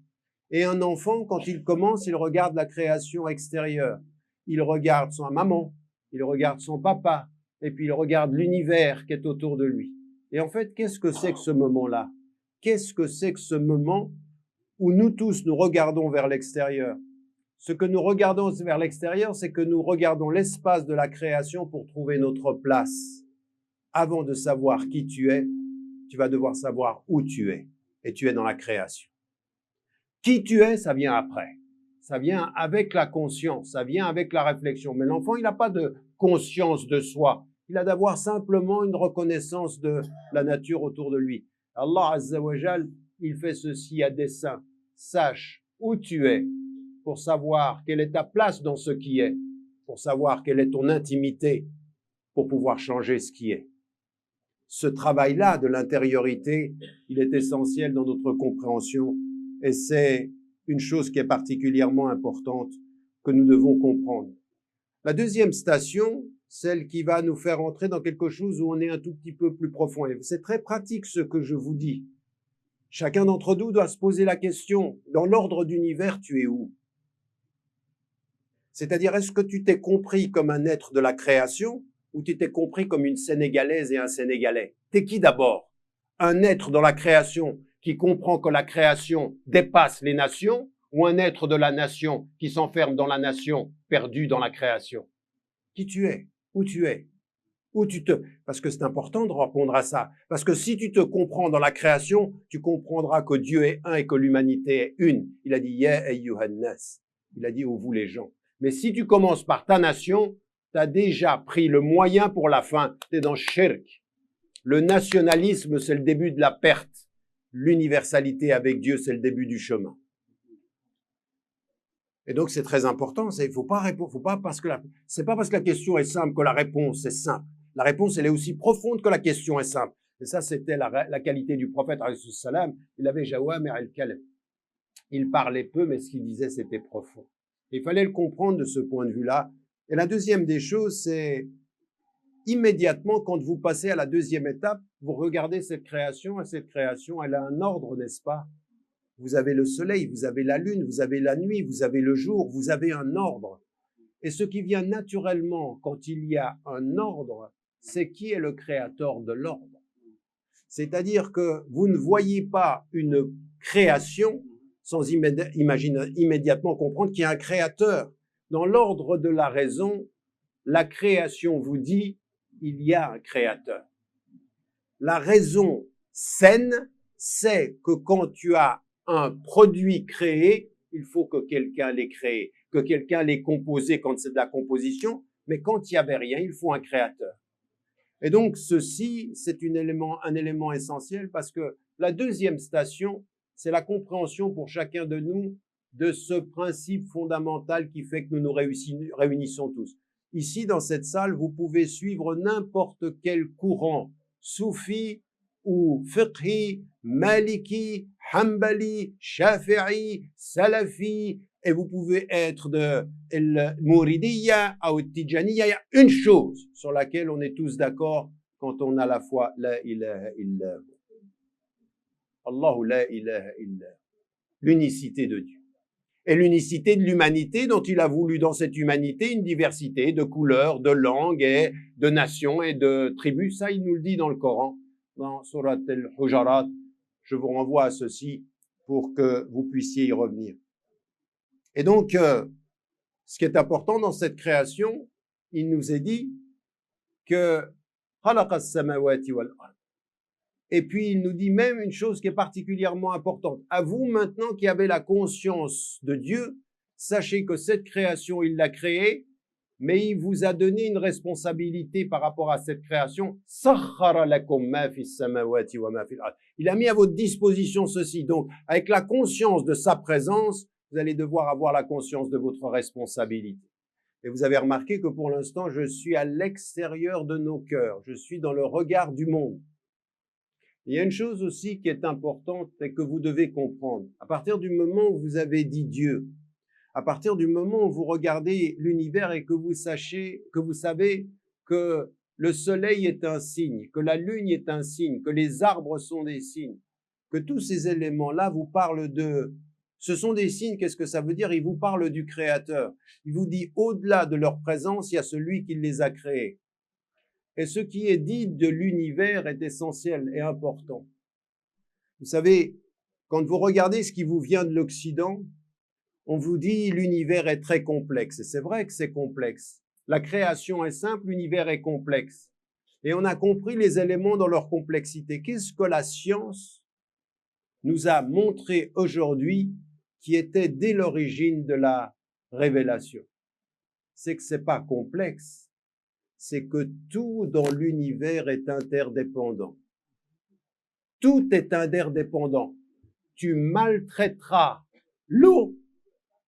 E: Et un enfant, quand il commence, il regarde la création extérieure. Il regarde son maman, il regarde son papa, et puis il regarde l'univers qui est autour de lui. Et en fait, qu'est-ce que c'est que ce moment-là? Qu'est-ce que c'est que ce moment où nous tous nous regardons vers l'extérieur? Ce que nous regardons vers l'extérieur, c'est que nous regardons l'espace de la création pour trouver notre place. Avant de savoir qui tu es, tu vas devoir savoir où tu es. Et tu es dans la création. Qui tu es, ça vient après. Ça vient avec la conscience, ça vient avec la réflexion. Mais l'enfant, il n'a pas de conscience de soi. Il a d'avoir simplement une reconnaissance de la nature autour de lui. Allah Azza wa Jal, il fait ceci à dessein. Sache où tu es pour savoir quelle est ta place dans ce qui est, pour savoir quelle est ton intimité, pour pouvoir changer ce qui est. Ce travail-là de l'intériorité, il est essentiel dans notre compréhension et c'est une chose qui est particulièrement importante que nous devons comprendre. La deuxième station, celle qui va nous faire entrer dans quelque chose où on est un tout petit peu plus profond. Et c'est très pratique ce que je vous dis. Chacun d'entre nous doit se poser la question, dans l'ordre d'univers, tu es où? C'est-à-dire, est-ce que tu t'es compris comme un être de la création ou tu t'es compris comme une Sénégalaise et un Sénégalais? T'es qui d'abord? Un être dans la création qui comprend que la création dépasse les nations ou un être de la nation qui s'enferme dans la nation, perdu dans la création? Qui tu es? Où tu es? Où tu te... Parce que c'est important de répondre à ça. Parce que si tu te comprends dans la création, tu comprendras que Dieu est un et que l'humanité est une. Il a dit « Ya ayyuhan nas ». Il a dit « ô vous les gens ». Mais si tu commences par ta nation, tu as déjà pris le moyen pour la fin. Tu es dans shirk. Le nationalisme, c'est le début de la perte. L'universalité avec Dieu, c'est le début du chemin. Et donc, c'est très important. Il faut pas répondre, c'est pas parce que la question est simple que la réponse est simple. La réponse, elle est aussi profonde que la question est simple. Et ça, c'était la qualité du prophète, alayhi salam. Il avait jawami' al-kalam. Il parlait peu, mais ce qu'il disait, c'était profond. Il fallait le comprendre de ce point de vue-là. Et la deuxième des choses, c'est immédiatement, quand vous passez à la deuxième étape, vous regardez cette création, et cette création, elle a un ordre, n'est-ce pas? Vous avez le soleil, vous avez la lune, vous avez la nuit, vous avez le jour, vous avez un ordre. Et ce qui vient naturellement quand il y a un ordre, c'est qui est le créateur de l'ordre. C'est-à-dire que vous ne voyez pas une création sans immédiatement comprendre qu'il y a un créateur. Dans l'ordre de la raison, la création vous dit il y a un créateur. La raison saine, c'est que quand tu as un produit créé, il faut que quelqu'un l'ait créé, que quelqu'un l'ait composé quand c'est de la composition, mais quand il n'y avait rien, il faut un créateur. Et donc, ceci, c'est un élément essentiel parce que la deuxième station, c'est la compréhension pour chacun de nous de ce principe fondamental qui fait que nous nous réunissons tous. Ici, dans cette salle, vous pouvez suivre n'importe quel courant, soufi ou fiqhi, maliki, hanbali, shafi'i, salafi, et vous pouvez être de Mouridiyya ou Tijaniya. Il y a une chose sur laquelle on est tous d'accord quand on a la foi, la ilaha illa. Allahu la ilaha illa. L'unicité de Dieu. et l'unicité de l'humanité dont il a voulu dans cette humanité une diversité de couleurs, de langues et de nations et de tribus. Ça, il nous le dit dans le Coran, dans Surat al-Hujarat. Je vous renvoie à ceci pour que vous puissiez y revenir. Et donc, ce qui est important dans cette création, il nous est dit que et puis il nous dit même une chose qui est particulièrement importante. À vous maintenant qui avez la conscience de Dieu, sachez que cette création, il l'a créée, mais il vous a donné une responsabilité par rapport à cette création. Il a mis à votre disposition ceci. Donc, avec la conscience de sa présence, vous allez devoir avoir la conscience de votre responsabilité. Et vous avez remarqué que pour l'instant, je suis à l'extérieur de nos cœurs. Je suis dans le regard du monde. Il y a une chose aussi qui est importante et que vous devez comprendre. À partir du moment où vous avez dit Dieu, à partir du moment où vous regardez l'univers et que vous savez que le soleil est un signe, que la lune est un signe, que les arbres sont des signes, que tous ces éléments-là vous parlent de... Ce sont des signes, qu'est-ce que ça veut dire? Il vous parle du Créateur. Il vous dit, au-delà de leur présence, il y a celui qui les a créés. Et ce qui est dit de l'univers est essentiel et important. Vous savez, quand vous regardez ce qui vous vient de l'Occident, on vous dit l'univers est très complexe. Et c'est vrai que c'est complexe. La création est simple, l'univers est complexe. Et on a compris les éléments dans leur complexité. Qu'est-ce que la science nous a montré aujourd'hui qui était dès l'origine de la révélation? C'est que c'est pas complexe. C'est que tout dans l'univers est interdépendant. Tout est interdépendant. Tu maltraiteras l'eau,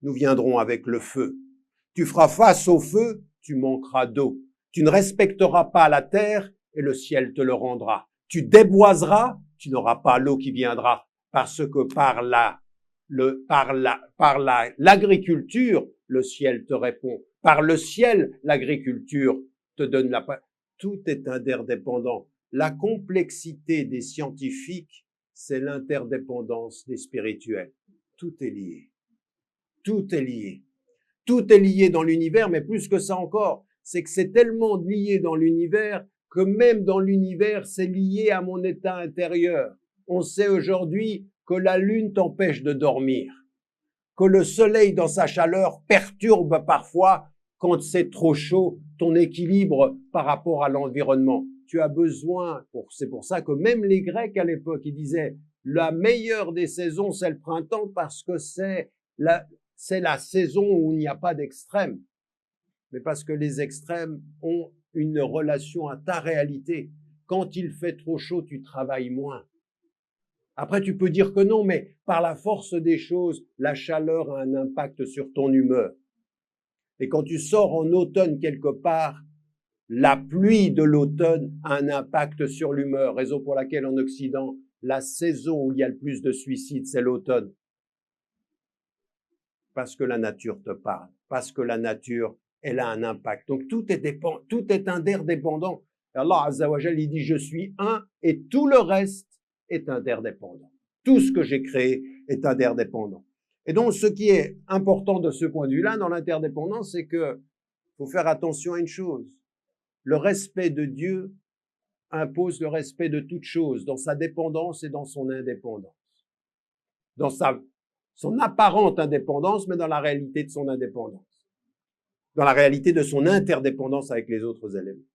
E: nous viendrons avec le feu. Tu feras face au feu, tu manqueras d'eau. Tu ne respecteras pas la terre et le ciel te le rendra. Tu déboiseras, tu n'auras pas l'eau qui viendra. Parce que par l'agriculture, le ciel te répond. Par le ciel, l'agriculture te donne la... Tout est interdépendant. La complexité des scientifiques, c'est l'interdépendance des spirituels. Tout est lié. Tout est lié. Tout est lié dans l'univers, mais plus que ça encore, c'est que c'est tellement lié dans l'univers que même dans l'univers, c'est lié à mon état intérieur. On sait aujourd'hui que la lune t'empêche de dormir, que le soleil dans sa chaleur perturbe parfois, quand c'est trop chaud, ton équilibre par rapport à l'environnement. Tu as besoin, c'est pour ça que même les Grecs à l'époque, ils disaient la meilleure des saisons, c'est le printemps parce que c'est la saison où il n'y a pas d'extrême. Mais parce que les extrêmes ont une relation à ta réalité. Quand il fait trop chaud, tu travailles moins. Après, tu peux dire que non, mais par la force des choses, la chaleur a un impact sur ton humeur. Et quand tu sors en automne quelque part, la pluie de l'automne a un impact sur l'humeur, raison pour laquelle en Occident, la saison où il y a le plus de suicides, c'est l'automne. Parce que la nature te parle, parce que la nature, elle a un impact. Donc tout est interdépendant. Allah Azza wa Jal, il dit, je suis un et tout le reste est interdépendant. Tout ce que j'ai créé est interdépendant. Et donc, ce qui est important de ce point de vue-là, dans l'interdépendance, c'est que faut faire attention à une chose. Le respect de Dieu impose le respect de toute chose, dans sa dépendance et dans son indépendance. Dans son apparente indépendance, mais dans la réalité de son indépendance. Dans la réalité de son interdépendance avec les autres éléments.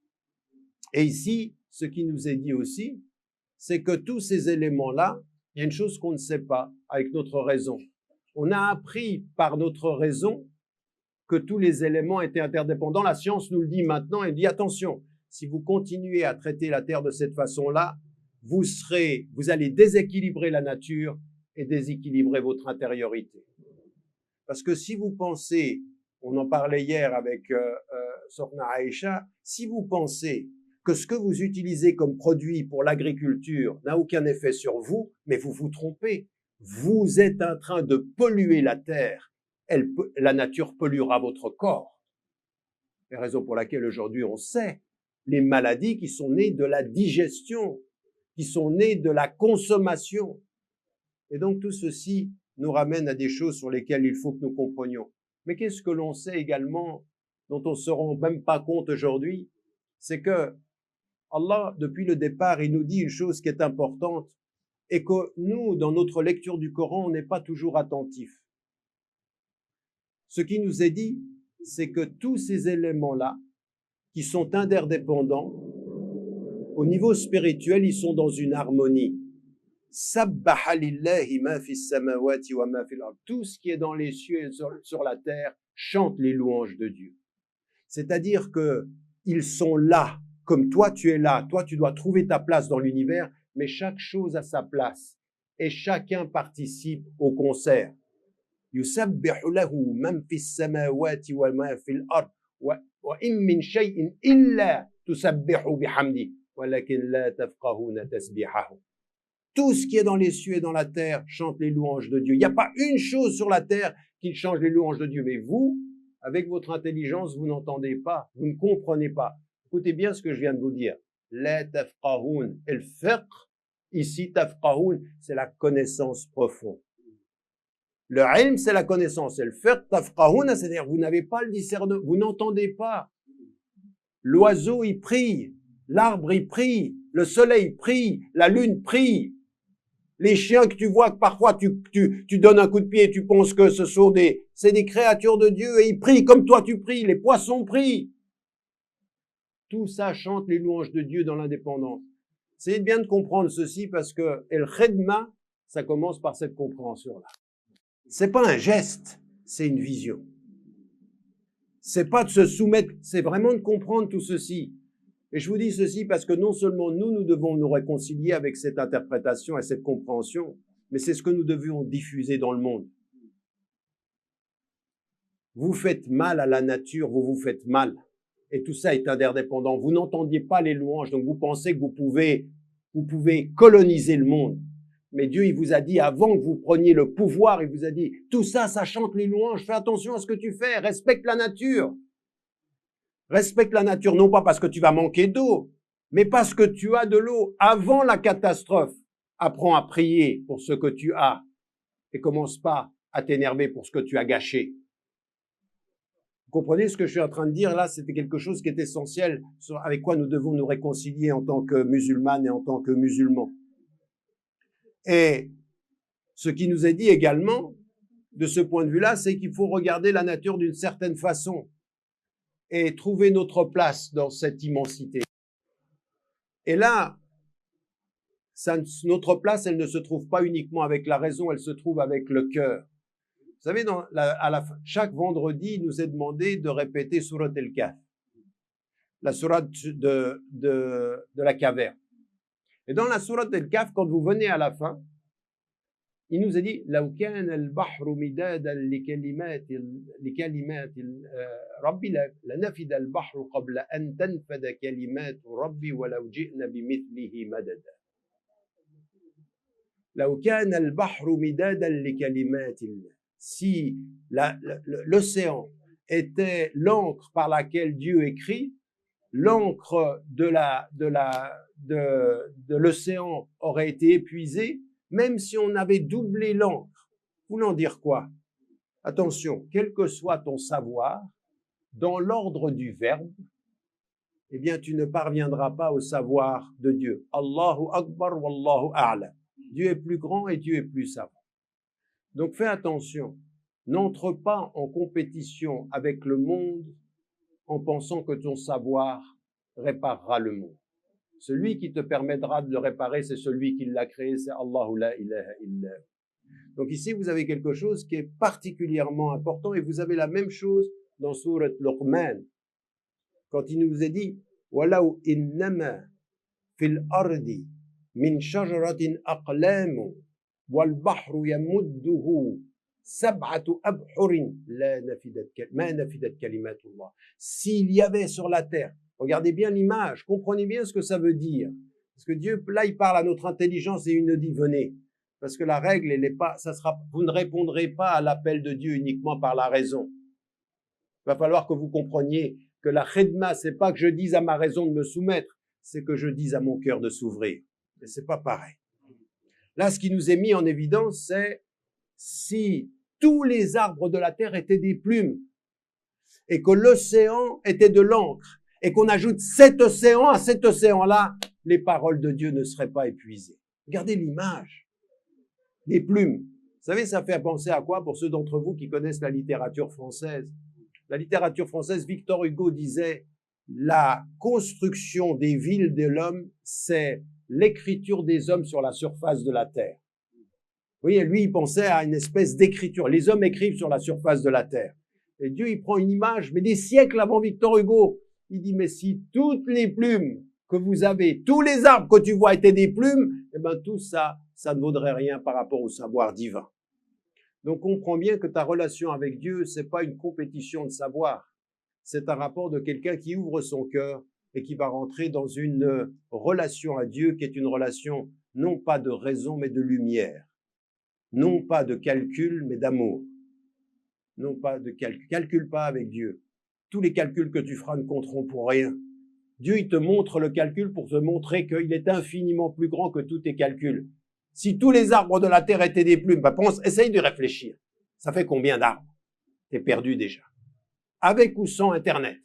E: Et ici, ce qui nous est dit aussi, c'est que tous ces éléments-là, il y a une chose qu'on ne sait pas avec notre raison. On a appris par notre raison que tous les éléments étaient interdépendants. La science nous le dit maintenant et dit attention, si vous continuez à traiter la Terre de cette façon-là, vous allez déséquilibrer la nature et déséquilibrer votre intériorité. Parce que si vous pensez, on en parlait hier avec Sorna Aïcha, si vous pensez que ce que vous utilisez comme produit pour l'agriculture n'a aucun effet sur vous, mais vous vous trompez. Vous êtes en train de polluer la terre. La nature polluera votre corps. C'est la raison pour laquelle aujourd'hui on sait les maladies qui sont nées de la digestion, qui sont nées de la consommation. Et donc tout ceci nous ramène à des choses sur lesquelles il faut que nous comprenions. Mais qu'est-ce que l'on sait également, dont on ne se rend même pas compte aujourd'hui, c'est que Allah, depuis le départ, il nous dit une chose qui est importante et que nous, dans notre lecture du Coran, on n'est pas toujours attentif. Ce qui nous est dit, c'est que tous ces éléments-là, qui sont interdépendants, au niveau spirituel, ils sont dans une harmonie. Sabbaha lillahi ma fis samawati wa ma fil ard. Tout ce qui est dans les cieux et sur la terre chante les louanges de Dieu. C'est-à-dire que ils sont là, comme toi tu es là. Toi tu dois trouver ta place dans l'univers, mais chaque chose a sa place et chacun participe au concert. Yusabbihu lahu man fis samawati wa ma fil ard wa in min shay'in illa tusabbihu bihamdi walakin la tafqahuna tasbihahu. Tout ce qui est dans les cieux et dans la terre chante les louanges de Dieu. Il n'y a pas une chose sur la terre qui change les louanges de Dieu. Mais vous, avec votre intelligence, vous n'entendez pas, vous ne comprenez pas. Écoutez bien ce que je viens de vous dire. La tafqahun, el fiqh, ici tafqahun, c'est la connaissance profonde. Le ilm, c'est la connaissance. El fiqh, tafqahun, c'est-à-dire vous n'avez pas le discernement, vous n'entendez pas. L'oiseau, il prie. L'arbre, il prie. Le soleil prie. La lune prie. Les chiens que tu vois, que parfois tu donnes un coup de pied et tu penses que c'est des créatures de Dieu et ils prient comme toi tu pries. Les poissons prient. Tout ça chante les louanges de Dieu dans l'indépendance. C'est bien de comprendre ceci parce que El Khedma, ça commence par cette compréhension-là. C'est pas un geste, c'est une vision. C'est pas de se soumettre, c'est vraiment de comprendre tout ceci. Et je vous dis ceci parce que non seulement nous devons nous réconcilier avec cette interprétation et cette compréhension, mais c'est ce que nous devions diffuser dans le monde. Vous faites mal à la nature, vous vous faites mal. Et tout ça est interdépendant. Vous n'entendiez pas les louanges, donc vous pensez que vous pouvez coloniser le monde. Mais Dieu, il vous a dit, avant que vous preniez le pouvoir, il vous a dit, tout ça, ça chante les louanges, fais attention à ce que tu fais, respecte la nature. Respecte la nature, non pas parce que tu vas manquer d'eau, mais parce que tu as de l'eau avant la catastrophe. Apprends à prier pour ce que tu as et commence pas à t'énerver pour ce que tu as gâché. Vous comprenez ce que je suis en train de dire là? C'était quelque chose qui est essentiel, avec quoi nous devons nous réconcilier en tant que musulmanes et en tant que musulmans. Et ce qui nous est dit également, de ce point de vue-là, c'est qu'il faut regarder la nature d'une certaine façon et trouver notre place dans cette immensité. Et là, notre place, elle ne se trouve pas uniquement avec la raison, elle se trouve avec le cœur. Vous savez, chaque vendredi, il nous est demandé de répéter Surat al-Kahf, la sourate de la caverne. Et dans la Surat al-Kahf, quand vous venez à la fin, il nous a dit لو كان البحر مدادا لكلمات ربي لنفد البحر قبل أن تنفد كلمات ربي ولو جئنا بمثله مددا. لو كان البحر مدادا لكلمات الله. Si l'océan était l'encre par laquelle Dieu écrit, l'encre de l'océan aurait été épuisée. Même si on avait doublé l'encre, voulant dire quoi? Attention, quel que soit ton savoir, dans l'ordre du verbe, eh bien, tu ne parviendras pas au savoir de Dieu. Allahu Akbar wallahu a'lam. Dieu est plus grand et Dieu est plus savant. Donc, fais attention. N'entre pas en compétition avec le monde en pensant que ton savoir réparera le monde. Celui qui te permettra de le réparer, c'est celui qui l'a créé, c'est Allahu la ilaha illa. Donc ici, vous avez quelque chose qui est particulièrement important et vous avez la même chose dans Surat Luqman. Quand il nous est dit وَلَوْ إِنَّمَا فِي الْأَرْضِ مِنْ شَجَرَةٍ أَقْلَامٌ وَالْبَحْرُ يَمُدُّهُ سَبْعَةُ أَبْحُرٍ مَا نَفِدَتْ كَلِمَاتُ اللَّهِ. S'il y avait sur la terre, regardez bien l'image, comprenez bien ce que ça veut dire. Parce que Dieu, là, il parle à notre intelligence et il nous dit, venez. Parce que la règle, elle n'est pas, vous ne répondrez pas à l'appel de Dieu uniquement par la raison. Il va falloir que vous compreniez que la khidma, c'est pas que je dise à ma raison de me soumettre, c'est que je dise à mon cœur de s'ouvrir. Et c'est pas pareil. Là, ce qui nous est mis en évidence, si tous les arbres de la terre étaient des plumes et que l'océan était de l'encre et qu'on ajoute cet océan à cet océan-là, les paroles de Dieu ne seraient pas épuisées. Regardez l'image des plumes. Vous savez, ça fait penser à quoi pour ceux d'entre vous qui connaissent la littérature française? La littérature française, Victor Hugo disait « La construction des villes de l'homme, c'est l'écriture des hommes sur la surface de la terre. » Vous voyez, lui, il pensait à une espèce d'écriture. Les hommes écrivent sur la surface de la terre. Et Dieu, il prend une image, mais des siècles avant Victor Hugo. Il dit, mais si toutes les plumes que vous avez, tous les arbres que tu vois étaient des plumes, eh ben tout ça, ça ne vaudrait rien par rapport au savoir divin. Donc, comprends bien que ta relation avec Dieu, c'est pas une compétition de savoir. C'est un rapport de quelqu'un qui ouvre son cœur et qui va rentrer dans une relation à Dieu qui est une relation non pas de raison, mais de lumière. Non pas de calcul, mais d'amour. Non pas de calcul. Calcule pas avec Dieu. Tous les calculs que tu feras ne compteront pour rien. Dieu, il te montre le calcul pour te montrer qu'il est infiniment plus grand que tous tes calculs. Si tous les arbres de la terre étaient des plumes, essaye de réfléchir. Ça fait combien d'arbres? T'es perdu déjà. Avec ou sans Internet?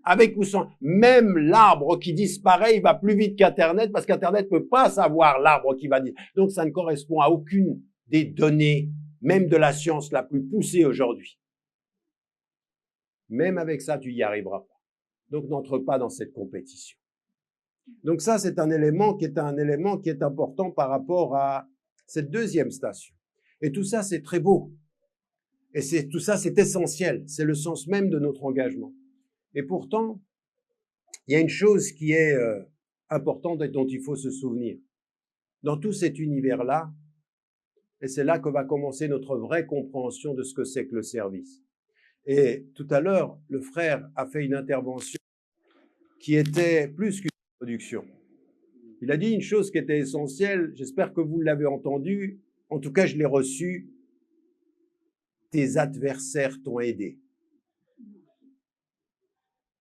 E: Avec ou sans, même l'arbre qui disparaît, il va plus vite qu'Internet parce qu'Internet ne peut pas savoir l'arbre qui va disparaître. Donc, ça ne correspond à aucune des données, même de la science la plus poussée aujourd'hui. Même avec ça, tu n'y arriveras pas. Donc, n'entre pas dans cette compétition. Donc, ça, c'est un élément qui est important par rapport à cette deuxième station. Et tout ça, c'est très beau. Et tout ça, c'est essentiel. C'est le sens même de notre engagement. Et pourtant, il y a une chose qui est importante et dont il faut se souvenir. Dans tout cet univers-là, et c'est là que va commencer notre vraie compréhension de ce que c'est que le service. Et tout à l'heure, le frère a fait une intervention qui était plus qu'une introduction. Il a dit une chose qui était essentielle, j'espère que vous l'avez entendu, en tout cas je l'ai reçu, tes adversaires t'ont aidé.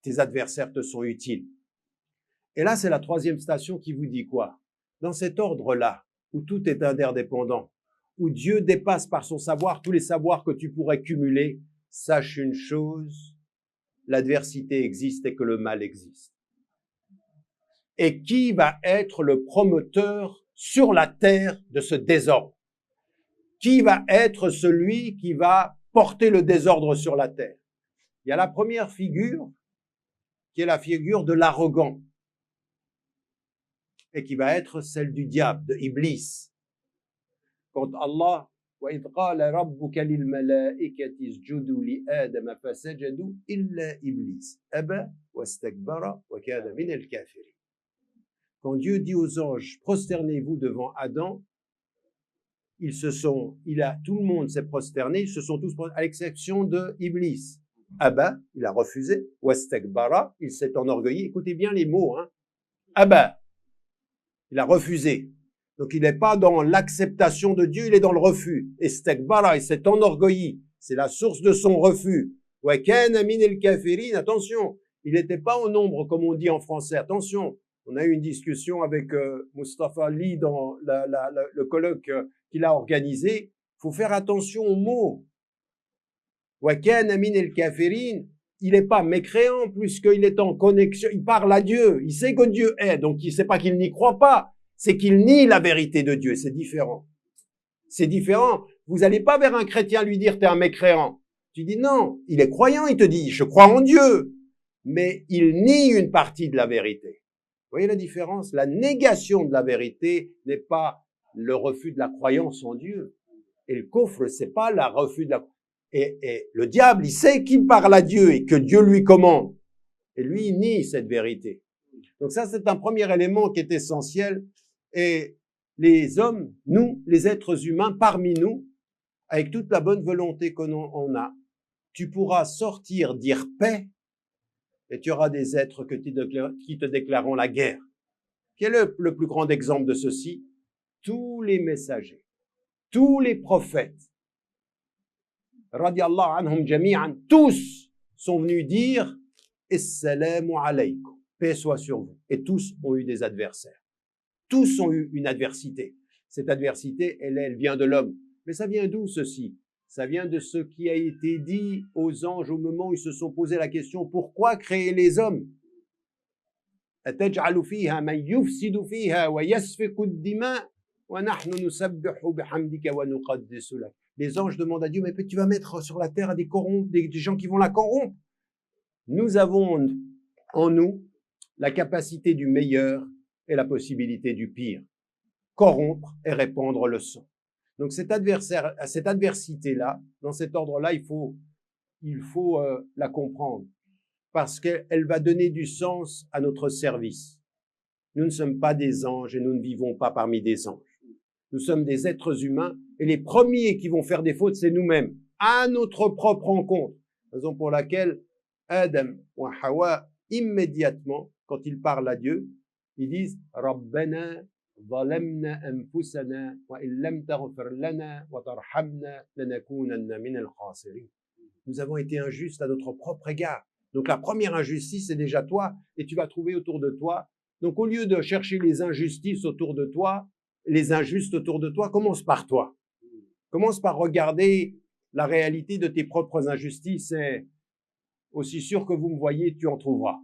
E: Tes adversaires te sont utiles. Et là, c'est la troisième station qui vous dit quoi? Dans cet ordre-là, où tout est interdépendant, où Dieu dépasse par son savoir tous les savoirs que tu pourrais cumuler, sache une chose, l'adversité existe et que le mal existe. Et qui va être le promoteur sur la terre de ce désordre? Qui va être celui qui va porter le désordre sur la terre? Il y a la première figure, qui est la figure de l'arrogant, et qui va être celle du diable, de Iblis. Quand Allah, وَإِذْ قَالَ رَبُّكَ لِلْمَلَائِكَةِ اسْجُدُوا لِآدَمَ فَسَجَدُوا إِلَّا إِبْلِيسَ أَبَى وَاسْتَكْبَرَ وَكَانَ مِنَ الْكَافِرِينَ. Quand Dieu dit aux anges, prosternez-vous devant Adam, tout le monde s'est prosterné, ils se sont tous prosternés, à l'exception de Iblis. Abba, il a refusé. Wastakbara, il s'est enorgueilli. Écoutez bien les mots, hein. Abba, il a refusé. Donc il n'est pas dans l'acceptation de Dieu, il est dans le refus. Istakbara, il s'est enorgueilli. C'est la source de son refus. Wa kana min al-kafirin, attention, il n'était pas au nombre comme on dit en français. Attention, on a eu une discussion avec Mustafa Ali dans le colloque qu'il a organisé. Il faut faire attention aux mots. Wa kana min al-kafirin, il n'est pas mécréant puisqu'il est en connexion, il parle à Dieu, il sait que Dieu est, donc il ne sait pas qu'il n'y croit pas, c'est qu'il nie la vérité de Dieu, c'est différent. C'est différent. Vous n'allez pas vers un chrétien lui dire t'es un mécréant. Tu dis non, il est croyant, il te dit je crois en Dieu, mais il nie une partie de la vérité. Vous voyez la différence? La négation de la vérité n'est pas le refus de la croyance en Dieu. Et le kufr, c'est pas le refus de la croyance. Et le diable, il sait qu'il parle à Dieu et que Dieu lui commande. Et lui, il nie cette vérité. Donc ça, c'est un premier élément qui est essentiel. Et les hommes, nous, les êtres humains, parmi nous, avec toute la bonne volonté qu'on a, tu pourras sortir, dire paix, et tu auras des êtres qui te déclareront la guerre. Quel est le plus grand exemple de ceci? Tous les messagers, tous les prophètes, radiallahu anhum jami'an, tous sont venus dire Assalamu alaykum, paix soit sur vous. Et tous ont eu des adversaires. Tous ont eu une adversité. Cette adversité, elle vient de l'homme. Mais ça vient d'où ceci? Ça vient de ce qui a été dit aux anges au moment où ils se sont posé la question, pourquoi créer les hommes? أتجعل فيها من يفسد فيها ويسفك الدماء ونحن نسبح بحمدك ونقدس لك. Les anges demandent à Dieu, mais tu vas mettre sur la terre des gens qui vont la corrompre. Nous avons en nous la capacité du meilleur et la possibilité du pire. Corrompre et répandre le sang. Donc cette adversité-là, dans cet ordre-là, il faut la comprendre. Parce qu'elle va donner du sens à notre service. Nous ne sommes pas des anges et nous ne vivons pas parmi des anges. Nous sommes des êtres humains et les premiers qui vont faire des fautes, c'est nous-mêmes, à notre propre rencontre. Raison pour laquelle Adam ou Hawa, immédiatement, quand ils parlent à Dieu, ils disent « Rabbana zalamna anfusana wa illam taghfir lana wa tarhamna lanakunanna min al-khasirin » Nous avons été injustes à notre propre égard. Donc la première injustice, c'est déjà toi, et tu vas trouver autour de toi. Donc au lieu de chercher les injustices autour de toi, les injustes autour de toi, commence par toi. Commence par regarder la réalité de tes propres injustices et aussi sûr que vous me voyez, tu en trouveras.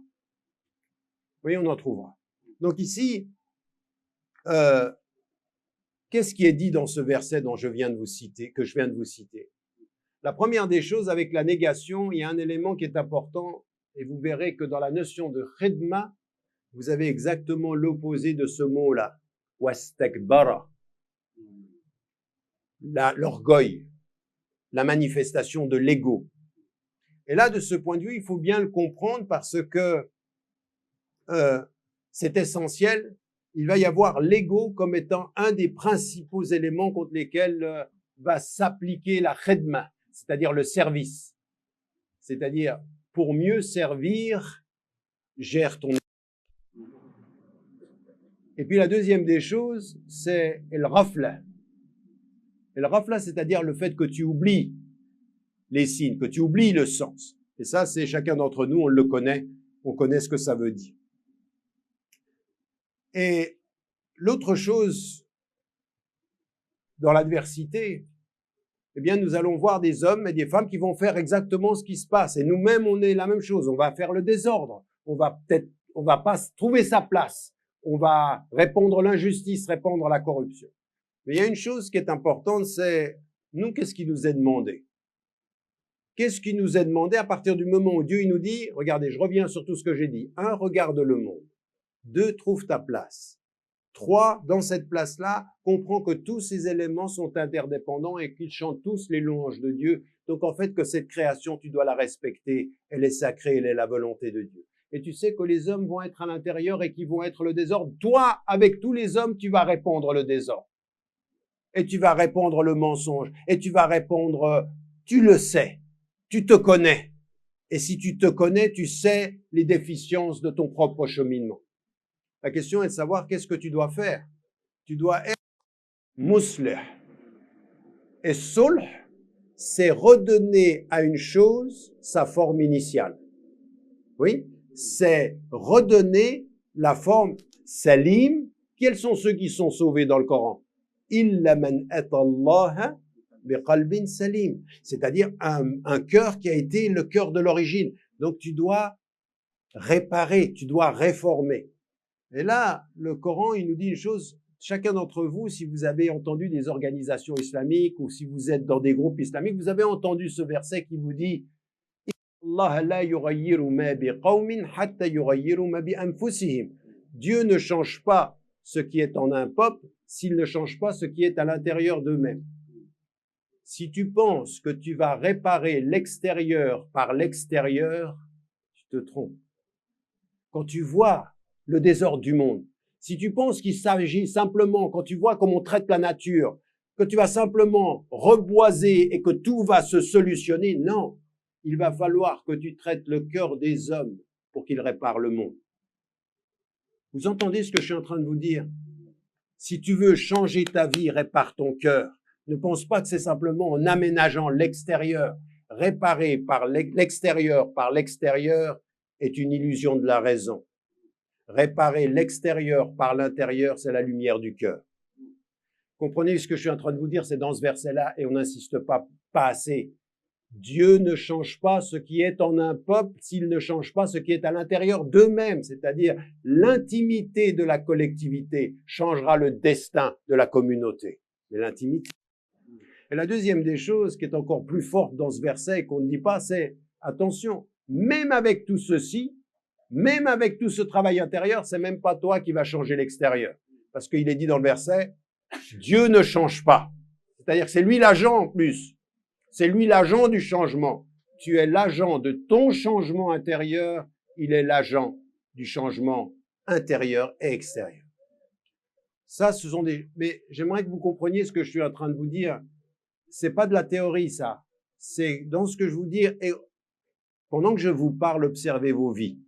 E: Oui, on en trouvera. Donc ici, qu'est-ce qui est dit dans ce verset que je viens de vous citer? La première des choses, avec la négation, il y a un élément qui est important, et vous verrez que dans la notion de khidma, vous avez exactement l'opposé de ce mot-là, wastakbara, l'orgueil, la manifestation de l'ego. Et là, de ce point de vue, il faut bien le comprendre parce que c'est essentiel. Il va y avoir l'ego comme étant un des principaux éléments contre lesquels va s'appliquer la khidma, c'est-à-dire le service. C'est-à-dire, pour mieux servir, gère ton ego. Et puis la deuxième des choses, c'est le rafla. Et le rafla, c'est-à-dire le fait que tu oublies les signes, que tu oublies le sens. Et ça, c'est chacun d'entre nous, on le connaît, on connaît ce que ça veut dire. Et l'autre chose, dans l'adversité, eh bien, nous allons voir des hommes et des femmes qui vont faire exactement ce qui se passe. Et nous-mêmes, on est la même chose. On va faire le désordre. On va pas trouver sa place. On va répandre l'injustice, répandre la corruption. Mais il y a une chose qui est importante, c'est nous, qu'est-ce qui nous est demandé? Qu'est-ce qui nous est demandé à partir du moment où Dieu il nous dit, regardez, je reviens sur tout ce que j'ai dit. 1, regarde le monde. 2, trouve ta place. 3, dans cette place-là, comprends que tous ces éléments sont interdépendants et qu'ils chantent tous les louanges de Dieu. Donc en fait, que cette création, tu dois la respecter. Elle est sacrée, elle est la volonté de Dieu. Et tu sais que les hommes vont être à l'intérieur et qu'ils vont être le désordre. Toi, avec tous les hommes, tu vas répandre le désordre. Et tu vas répandre le mensonge. Et tu vas répandre, tu le sais. Tu te connais. Et si tu te connais, tu sais les déficiences de ton propre cheminement. La question est de savoir qu'est-ce que tu dois faire. Tu dois être muslih. Et sulh, c'est redonner à une chose sa forme initiale. Oui, c'est redonner la forme salim. Quels sont ceux qui sont sauvés dans le Coran? Illa man ata Allah biqalbin salim. C'est-à-dire un cœur qui a été le cœur de l'origine. Donc tu dois réparer, tu dois réformer. Et là, le Coran, il nous dit une chose, chacun d'entre vous, si vous avez entendu des organisations islamiques ou si vous êtes dans des groupes islamiques, vous avez entendu ce verset qui vous dit Dieu ne change pas ce qui est en un peuple s'il ne change pas ce qui est à l'intérieur d'eux-mêmes. Si tu penses que tu vas réparer l'extérieur par l'extérieur, tu te trompes. Quand tu vois le désordre du monde, si tu penses qu'il s'agit simplement, quand tu vois comment on traite la nature, que tu vas simplement reboiser et que tout va se solutionner, non. Il va falloir que tu traites le cœur des hommes pour qu'ils réparent le monde. Vous entendez ce que je suis en train de vous dire? Si tu veux changer ta vie, répare ton cœur. Ne pense pas que c'est simplement en aménageant l'extérieur. Réparer par l'extérieur est une illusion de la raison. Réparer l'extérieur par l'intérieur, c'est la lumière du cœur. Comprenez ce que je suis en train de vous dire, c'est dans ce verset-là, et on n'insiste pas assez. Dieu ne change pas ce qui est en un peuple s'il ne change pas ce qui est à l'intérieur d'eux-mêmes, c'est-à-dire l'intimité de la collectivité changera le destin de la communauté. Mais l'intimité. Et la deuxième des choses qui est encore plus forte dans ce verset et qu'on ne dit pas, c'est attention, même avec tout ceci, même avec tout ce travail intérieur, c'est même pas toi qui va changer l'extérieur. Parce qu'il est dit dans le verset, Dieu ne change pas. C'est-à-dire que c'est lui l'agent en plus. C'est lui l'agent du changement. Tu es l'agent de ton changement intérieur, il est l'agent du changement intérieur et extérieur. Ça, ce sont des... Mais j'aimerais que vous compreniez ce que je suis en train de vous dire. C'est pas de la théorie, ça. C'est dans ce que je vous dis. Et pendant que je vous parle, observez vos vies.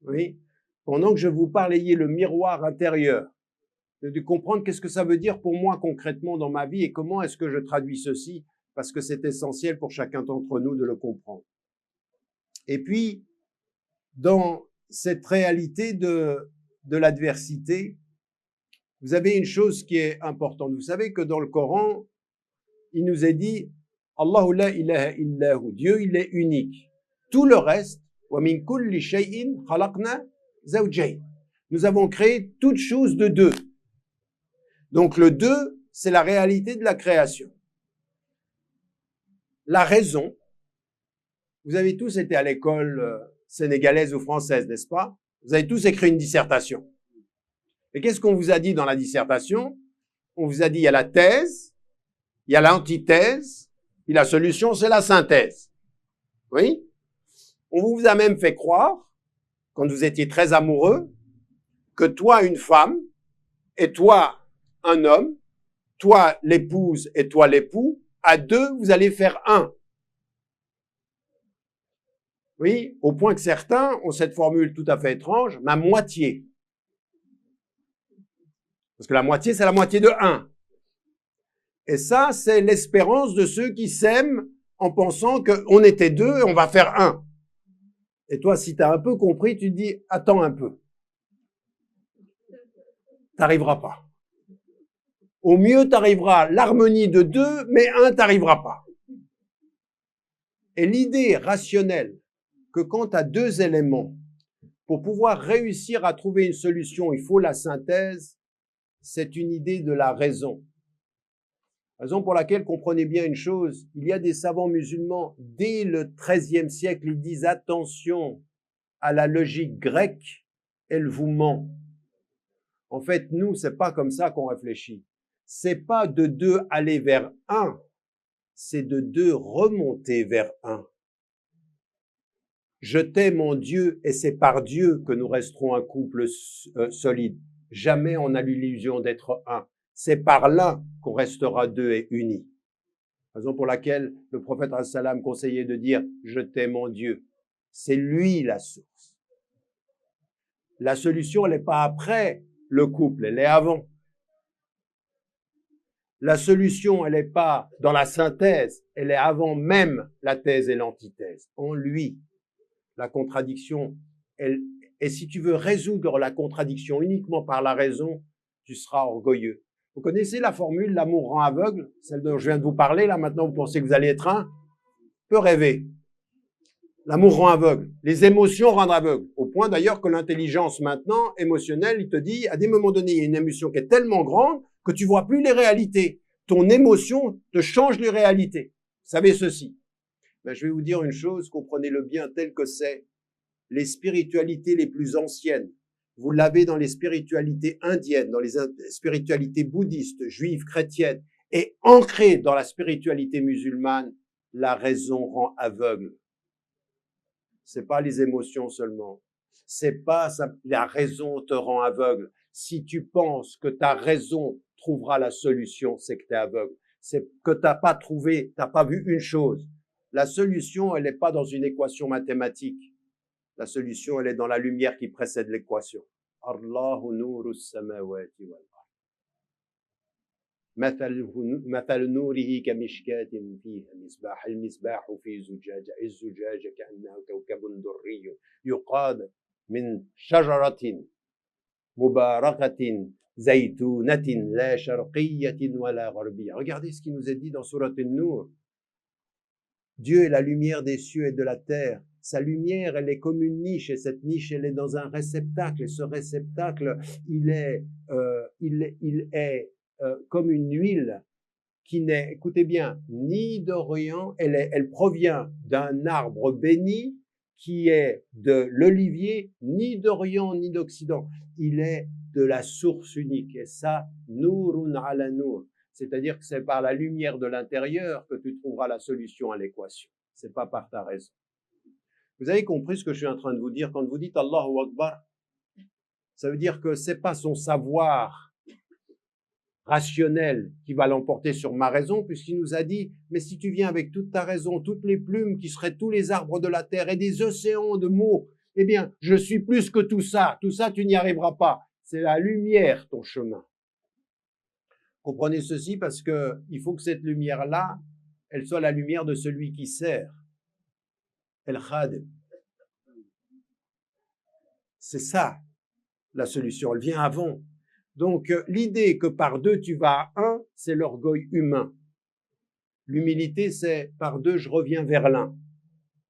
E: Oui. Pendant que je vous parle, ayez le miroir intérieur. De comprendre qu'est-ce que ça veut dire pour moi concrètement dans ma vie et comment est-ce que je traduis ceci, parce que c'est essentiel pour chacun d'entre nous de le comprendre. Et puis, dans cette réalité de l'adversité, vous avez une chose qui est importante. Vous savez que dans le Coran, il nous est dit Allahu la ilaha illahu. Dieu, il est unique. Tout le reste, wa min kulli shay'in khalaqna zawjayn. Nous avons créé toutes choses de deux. Donc le deux, c'est la réalité de la création. La raison, vous avez tous été à l'école sénégalaise ou française, n'est-ce pas? Vous avez tous écrit une dissertation. Et qu'est-ce qu'on vous a dit dans la dissertation? On vous a dit, il y a la thèse, il y a l'antithèse, et la solution, c'est la synthèse. Oui? On vous a même fait croire, quand vous étiez très amoureux, que toi, une femme, et toi, un homme, toi, l'épouse, et toi, l'époux, à deux, vous allez faire un. Oui? Au point que certains ont cette formule tout à fait étrange, ma moitié. Parce que la moitié, c'est la moitié de 1. Et ça, c'est l'espérance de ceux qui s'aiment en pensant qu'on était deux et on va faire un. Et toi, si tu as un peu compris, tu te dis, attends un peu. T'arriveras pas. Au mieux, t'arriveras l'harmonie de 2, mais 1, t'arriveras pas. Et l'idée rationnelle que quand tu as 2 éléments, pour pouvoir réussir à trouver une solution, il faut la synthèse, c'est une idée de la raison. Raison pour laquelle, comprenez bien une chose, il y a des savants musulmans, dès le XIIIe siècle, ils disent attention à la logique grecque, elle vous ment. En fait, nous, c'est pas comme ça qu'on réfléchit. C'est pas de 2 aller vers 1, c'est de 2 remonter vers 1. Je t'aime mon Dieu et c'est par Dieu que nous resterons un couple solide. Jamais on a l'illusion d'être un. C'est par là qu'on restera 2 et unis. Raison pour laquelle le prophète al-salam conseillait de dire « Je t'aime mon Dieu ». C'est lui la source. La solution, elle n'est pas après le couple, elle est avant. La solution, elle n'est pas dans la synthèse, elle est avant même la thèse et l'antithèse. En lui, la contradiction, et si tu veux résoudre la contradiction uniquement par la raison, tu seras orgueilleux. Vous connaissez la formule « l'amour rend aveugle », celle dont je viens de vous parler, là maintenant vous pensez que vous allez être un? Peut rêver. L'amour rend aveugle. Les émotions rendent aveugle. Au point d'ailleurs que l'intelligence maintenant, émotionnelle, il te dit, à des moments donnés, il y a une émotion qui est tellement grande que tu vois plus les réalités. Ton émotion te change les réalités. Vous savez ceci. Ben, je vais vous dire une chose, comprenez-le bien tel que c'est. Les spiritualités les plus anciennes, vous l'avez dans les spiritualités indiennes, dans les spiritualités bouddhistes, juives, chrétiennes, et ancrées dans la spiritualité musulmane, la raison rend aveugle. C'est pas les émotions seulement. C'est pas ça, la raison te rend aveugle. Si tu penses que ta raison trouvera la solution, c'est que tu es aveugle. C'est que t'as pas trouvé, t'as pas vu une chose. La solution, elle n'est pas dans une équation mathématique. La solution, elle est dans la lumière qui précède l'équation. Allahu nuru samawati wal ard. مثل نوره كمشكاة فيها مصباح المصباح في زجاجة الزجاجة كأنه كوكب دري يقاد من شجرة مباركة زيتونة لا شرقية ولا غربية. Regardez ce qui nous est dit dans Sourate An-Nur. Dieu est la lumière des cieux et de la terre. Sa lumière, elle est comme une niche, et cette niche, elle est dans un réceptacle. Et ce réceptacle, il est comme une huile qui n'est, écoutez bien, ni d'Orient, elle provient d'un arbre béni qui est de l'olivier, ni d'Orient, ni d'Occident. Il est de la source unique. Et ça, Nourun ala Nour. C'est-à-dire que c'est par la lumière de l'intérieur que tu trouveras la solution à l'équation. C'est pas par ta raison. Vous avez compris ce que je suis en train de vous dire quand vous dites Allahu Akbar? Ça veut dire que c'est pas son savoir rationnel qui va l'emporter sur ma raison, puisqu'il nous a dit, mais si tu viens avec toute ta raison, toutes les plumes qui seraient tous les arbres de la terre et des océans de mots, eh bien, je suis plus que tout ça, tu n'y arriveras pas. C'est la lumière, ton chemin. Comprenez ceci parce que il faut que cette lumière-là, elle soit la lumière de celui qui sert. El-Khadim. C'est ça, la solution. Elle vient avant. Donc, l'idée que par deux tu vas à un, c'est l'orgueil humain. L'humilité, c'est par deux je reviens vers l'un.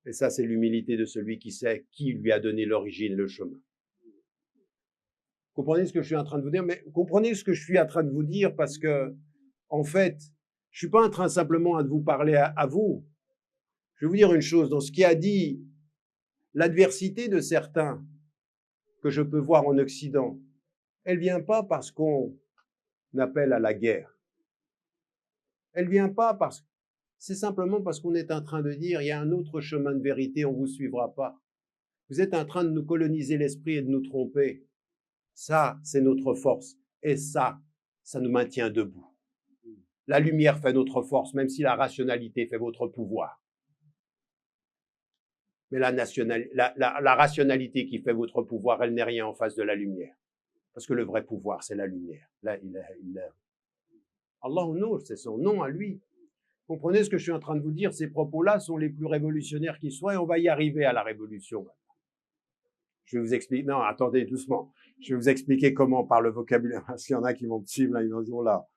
E: Et ça, c'est l'humilité de celui qui sait qui lui a donné l'origine, le chemin. Comprenez ce que je suis en train de vous dire, mais comprenez ce que je suis en train de vous dire parce que, en fait, je suis pas en train simplement de vous parler à vous. Je vais vous dire une chose, dans ce qui a dit l'adversité de certains que je peux voir en Occident, elle vient pas parce qu'on appelle à la guerre. Elle vient pas parce que c'est simplement parce qu'on est en train de dire il y a un autre chemin de vérité, on vous suivra pas. Vous êtes en train de nous coloniser l'esprit et de nous tromper. Ça, c'est notre force. Et ça nous maintient debout. La lumière fait notre force, même si la rationalité fait votre pouvoir. Mais la rationalité qui fait votre pouvoir, elle n'est rien en face de la lumière. Parce que le vrai pouvoir, c'est la lumière. La ilaha illa. Allahu Nur, c'est son nom à lui. Comprenez ce que je suis en train de vous dire, ces propos-là sont les plus révolutionnaires qui soient et on va y arriver à la révolution. Je vais vous expliquer, non, attendez, doucement. Je vais vous expliquer comment par le vocabulaire. S'il y en a qui vont me suivre, là, ils vont dire là.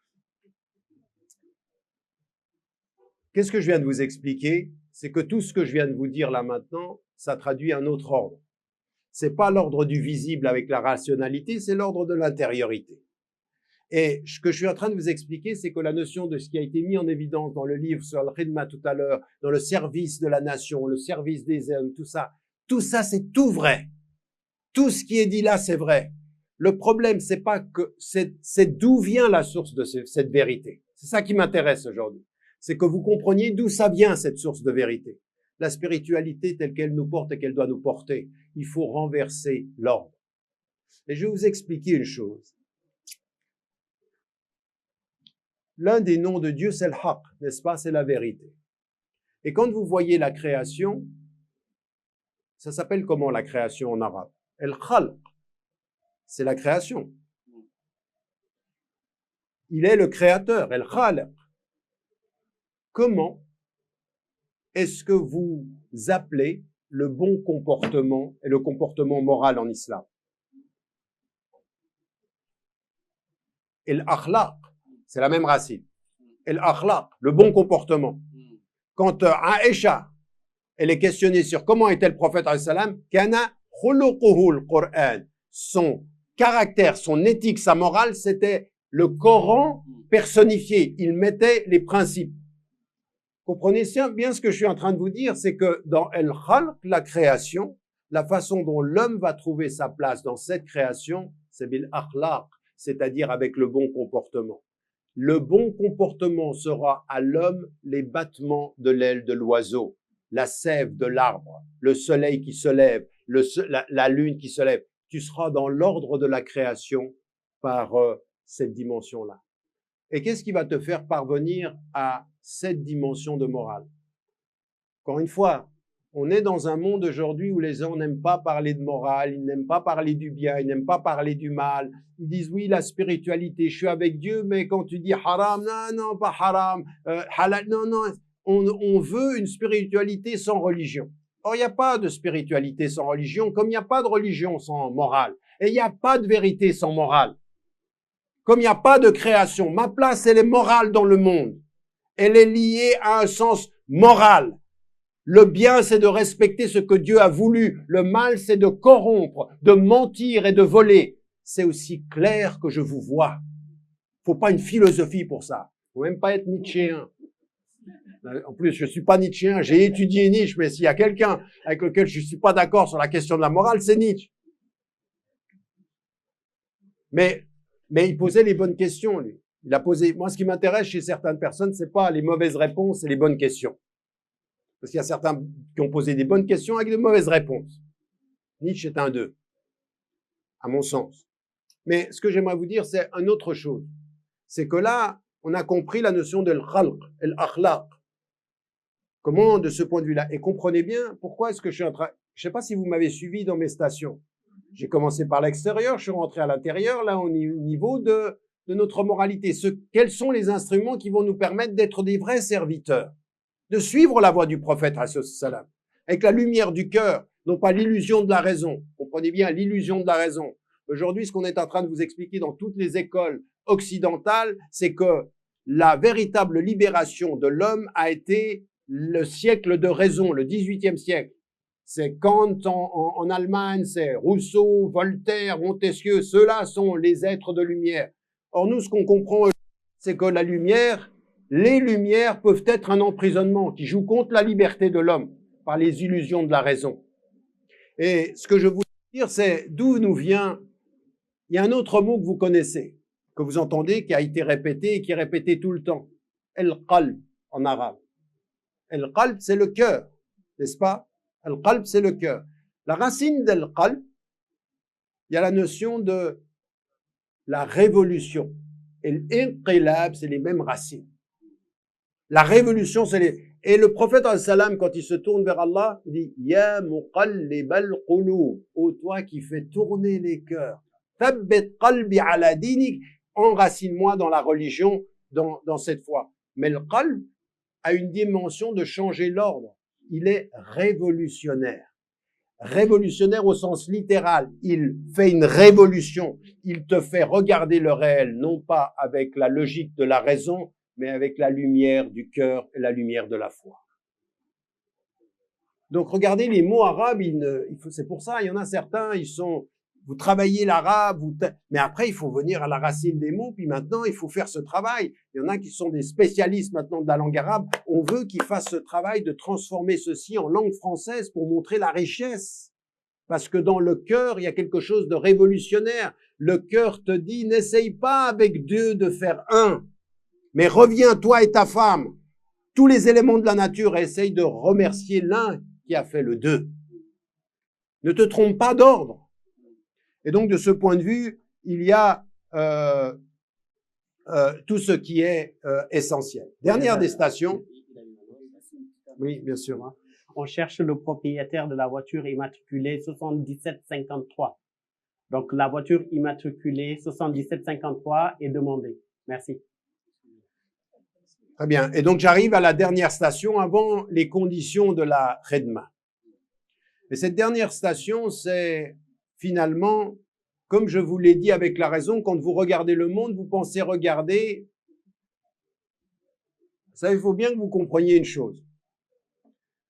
E: Qu'est-ce que je viens de vous expliquer? C'est que tout ce que je viens de vous dire là maintenant, ça traduit un autre ordre. C'est pas l'ordre du visible avec la rationalité, c'est l'ordre de l'intériorité. Et ce que je suis en train de vous expliquer, c'est que la notion de ce qui a été mis en évidence dans le livre sur Al-Khidma tout à l'heure, dans le service de la nation, le service des hommes, tout ça, c'est tout vrai. Tout ce qui est dit là, c'est vrai. Le problème, c'est pas que, c'est d'où vient la source de cette vérité. C'est ça qui m'intéresse aujourd'hui. C'est que vous compreniez d'où ça vient, cette source de vérité. La spiritualité telle qu'elle nous porte et qu'elle doit nous porter. Il faut renverser l'ordre. Et je vais vous expliquer une chose. L'un des noms de Dieu, c'est le haq, n'est-ce pas? C'est la vérité. Et quand vous voyez la création, ça s'appelle comment la création en arabe? El-Khalq, c'est la création. Il est le créateur, El-Khalq. Comment est-ce que vous appelez le bon comportement et le comportement moral en islam? El-Akhlaq, c'est la même racine. El-Akhlaq, le bon comportement. Quand Aïcha, elle est questionnée sur comment était le prophète alayhi salam, kana khuluquhu al-Qur'an, son caractère, son éthique, sa morale, c'était le Coran personnifié. Il mettait les principes. Comprenez bien ce que je suis en train de vous dire, c'est que dans El-Khalq, la création, la façon dont l'homme va trouver sa place dans cette création, c'est bil akhlaq, c'est-à-dire avec le bon comportement. Le bon comportement sera à l'homme les battements de l'aile de l'oiseau, la sève de l'arbre, le soleil qui se lève, la lune qui se lève. Tu seras dans l'ordre de la création par cette dimension-là. Et qu'est-ce qui va te faire parvenir à cette dimension de morale? Encore une fois, on est dans un monde aujourd'hui où les gens n'aiment pas parler de morale, ils n'aiment pas parler du bien, ils n'aiment pas parler du mal. Ils disent oui, la spiritualité, je suis avec Dieu, mais quand tu dis haram, non, pas haram, halal, non, on veut une spiritualité sans religion. Or, il n'y a pas de spiritualité sans religion, comme il n'y a pas de religion sans morale. Et il n'y a pas de vérité sans morale. Comme il n'y a pas de création, ma place, elle est morale dans le monde. Elle est liée à un sens moral. Le bien, c'est de respecter ce que Dieu a voulu. Le mal, c'est de corrompre, de mentir et de voler. C'est aussi clair que je vous vois. Faut pas une philosophie pour ça. Faut même pas être nietzschéen. En plus, je suis pas nietzschéen. J'ai étudié Nietzsche, mais s'il y a quelqu'un avec lequel je suis pas d'accord sur la question de la morale, c'est Nietzsche. Mais il posait les bonnes questions, lui. Il a posé, moi, ce qui m'intéresse chez certaines personnes, c'est pas les mauvaises réponses, c'est les bonnes questions. Parce qu'il y a certains qui ont posé des bonnes questions avec de mauvaises réponses. Nietzsche est un d'eux, à mon sens. Mais ce que j'aimerais vous dire, c'est une autre chose. C'est que là, on a compris la notion de l'khalq, l'akhlaq. Comment, de ce point de vue-là? Et comprenez bien, pourquoi est-ce que je suis en train... Je sais pas si vous m'avez suivi dans mes stations. J'ai commencé par l'extérieur, je suis rentré à l'intérieur, là, au niveau de notre moralité. Quels sont les instruments qui vont nous permettre d'être des vrais serviteurs? De suivre la voie du prophète, salam, avec la lumière du cœur, non pas l'illusion de la raison. Comprenez bien, l'illusion de la raison. Aujourd'hui, ce qu'on est en train de vous expliquer dans toutes les écoles occidentales, c'est que la véritable libération de l'homme a été le siècle de raison, le 18e siècle. C'est Kant en Allemagne, c'est Rousseau, Voltaire, Montesquieu, ceux-là sont les êtres de lumière. Or, nous, ce qu'on comprend, c'est que la lumière, les lumières peuvent être un emprisonnement qui joue contre la liberté de l'homme par les illusions de la raison. Et ce que je veux vous dire, c'est d'où nous vient, il y a un autre mot que vous connaissez, que vous entendez, qui a été répété et qui est répété tout le temps. El-qalb, en arabe. El-qalb, c'est le cœur, n'est-ce pas? El-qalb, c'est le cœur. La racine d'el-qalb, il y a la notion de la révolution. Et l'inqilab, c'est les mêmes racines. La révolution, c'est les... Et le prophète, salam, quand il se tourne vers Allah, il dit « Ya muqallibal qulub » ô toi qui fais tourner les cœurs. « Thabbit qalbi ala dinik » enracine-moi dans la religion, dans cette foi. Mais le qalb a une dimension de changer l'ordre. Il est révolutionnaire. Révolutionnaire au sens littéral. Il fait une révolution. Il te fait regarder le réel, non pas avec la logique de la raison, mais avec la lumière du cœur et la lumière de la foi. Donc, regardez les mots arabes, c'est pour ça, il y en a certains, vous travaillez l'arabe, mais après, il faut venir à la racine des mots, puis maintenant, il faut faire ce travail. Il y en a qui sont des spécialistes maintenant de la langue arabe. On veut qu'ils fassent ce travail de transformer ceci en langue française pour montrer la richesse. Parce que dans le cœur, il y a quelque chose de révolutionnaire. Le cœur te dit, n'essaye pas avec Dieu de faire un, mais reviens, toi et ta femme, tous les éléments de la nature, et essaye de remercier l'un qui a fait le deux. Ne te trompe pas d'ordre. Et donc, de ce point de vue, il y a tout ce qui est essentiel. Dernière des stations. Oui, bien sûr. Hein.
C: On cherche le propriétaire de la voiture immatriculée 7753. Donc, la voiture immatriculée 7753 est demandée. Merci.
E: Très bien. Et donc, j'arrive à la dernière station avant les conditions de la khidma. Et cette dernière station, c'est finalement, comme je vous l'ai dit avec la raison, quand vous regardez le monde, vous pensez regarder... Ça, il faut bien que vous compreniez une chose.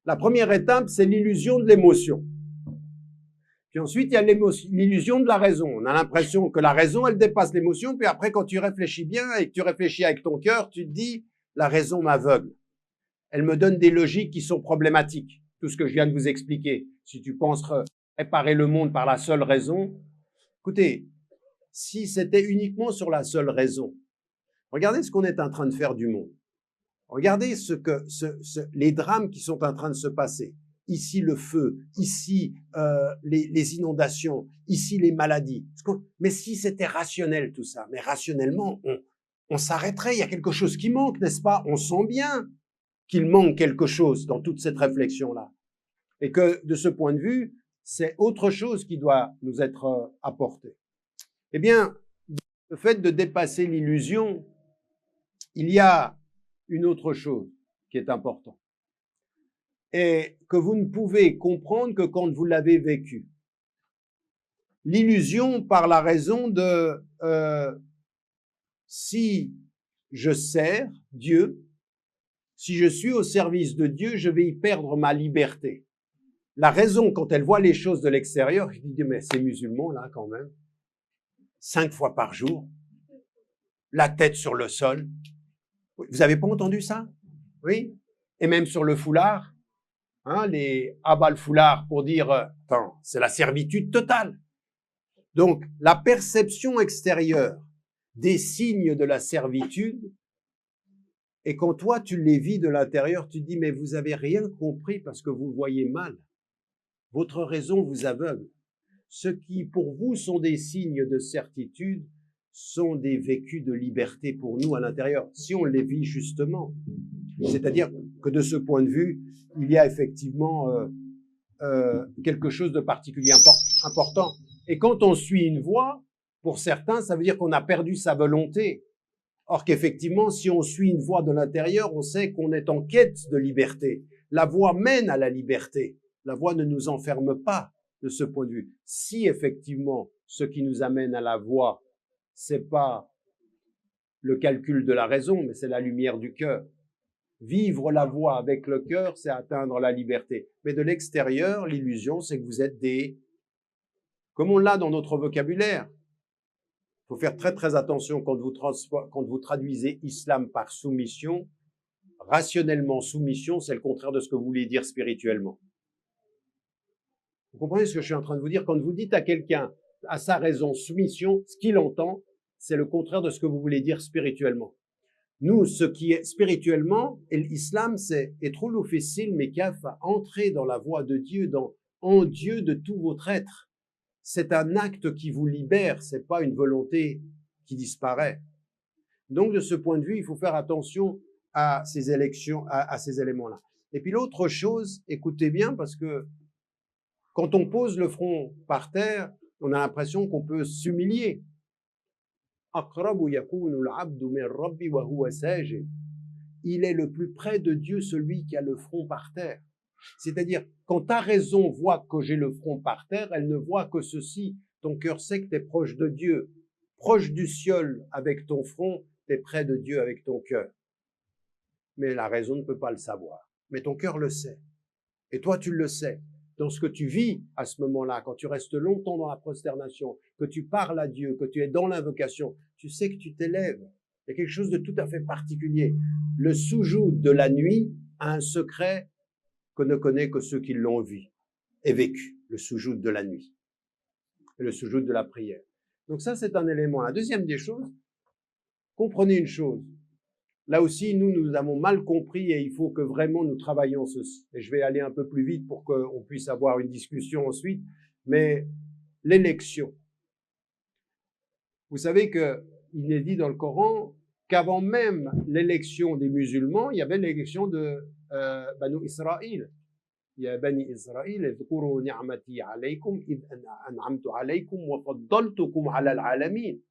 E: La première étape, c'est l'illusion de l'émotion. Puis ensuite, il y a l'illusion de la raison. On a l'impression que la raison, elle dépasse l'émotion, puis après, quand tu réfléchis bien et que tu réfléchis avec ton cœur, tu te dis, la raison m'aveugle. Elle me donne des logiques qui sont problématiques. Tout ce que je viens de vous expliquer. Si tu penses réparer le monde par la seule raison, écoutez, si c'était uniquement sur la seule raison, regardez ce qu'on est en train de faire du monde. Regardez les drames qui sont en train de se passer. Ici, le feu. Ici, les inondations. Ici, les maladies. Mais si c'était rationnel tout ça, mais rationnellement, on s'arrêterait. Il y a quelque chose qui manque, n'est-ce pas? On sent bien qu'il manque quelque chose dans toute cette réflexion-là. Et que, de ce point de vue, c'est autre chose qui doit nous être apporté. Eh bien, le fait de dépasser l'illusion, il y a une autre chose qui est importante. Et que vous ne pouvez comprendre que quand vous l'avez vécu. L'illusion par la raison de si je sers Dieu, si je suis au service de Dieu, je vais y perdre ma liberté. La raison, quand elle voit les choses de l'extérieur, je dis, mais ces musulmans-là, quand même, 5 fois par jour, la tête sur le sol. Vous avez pas entendu ça? Oui? Et même sur le foulard, hein, les abat le foulard pour dire, attends, c'est la servitude totale. Donc, la perception extérieure des signes de la servitude, et quand toi, tu les vis de l'intérieur, tu dis, mais vous avez rien compris parce que vous voyez mal. Votre raison vous aveugle. Ce qui, pour vous, sont des signes de certitude, sont des vécus de liberté pour nous à l'intérieur, si on les vit justement. C'est-à-dire que de ce point de vue, il y a effectivement quelque chose de particulier important. Et quand on suit une voie, pour certains, ça veut dire qu'on a perdu sa volonté. Or qu'effectivement, si on suit une voie de l'intérieur, on sait qu'on est en quête de liberté. La voie mène à la liberté. La voie ne nous enferme pas de ce point de vue. Si effectivement, ce qui nous amène à la voie, c'est pas le calcul de la raison, mais c'est la lumière du cœur. Vivre la voie avec le cœur, c'est atteindre la liberté. Mais de l'extérieur, l'illusion, c'est que vous êtes des... Comme on l'a dans notre vocabulaire. Il faut faire très très attention quand vous traduisez islam par soumission. Rationnellement, soumission, c'est le contraire de ce que vous voulez dire spirituellement. Vous comprenez ce que je suis en train de vous dire? Quand vous dites à quelqu'un, à sa raison, soumission, ce qu'il entend, c'est le contraire de ce que vous voulez dire spirituellement. Nous, ce qui est spirituellement, et l'islam, c'est etrulu fi silmi kafa, entrer dans la voie de Dieu, en Dieu de tout votre être. C'est un acte qui vous libère, c'est pas une volonté qui disparaît. Donc, de ce point de vue, il faut faire attention à ces élections, à ces éléments-là. Et puis l'autre chose, écoutez bien, parce que quand on pose le front par terre, on a l'impression qu'on peut s'humilier. Il est le plus près de Dieu celui qui a le front par terre. C'est-à-dire, quand ta raison voit que j'ai le front par terre, elle ne voit que ceci. Ton cœur sait que tu es proche de Dieu. Proche du ciel avec ton front, tu es près de Dieu avec ton cœur. Mais la raison ne peut pas le savoir. Mais ton cœur le sait. Et toi, tu le sais. Dans ce que tu vis à ce moment-là, quand tu restes longtemps dans la prosternation, que tu parles à Dieu, que tu es dans l'invocation, tu sais que tu t'élèves. Il y a quelque chose de tout à fait particulier. Le soujoud de la nuit a un secret que ne connaît que ceux qui l'ont vu et vécu, le soujoud de la nuit, et le soujoud de la prière. Donc ça, c'est un élément. La deuxième des choses, comprenez une chose. Là aussi, nous avons mal compris et il faut que vraiment nous travaillions ceci. Et je vais aller un peu plus vite pour qu'on puisse avoir une discussion ensuite. Mais l'élection. Vous savez qu'il est dit dans le Coran qu'avant même l'élection des musulmans, il y avait l'élection de Banu Israël. Il y a Bani Israël, اذكروا نعمتي عليكم إذ أنعمت عليكم وفضلتكم على العالمين.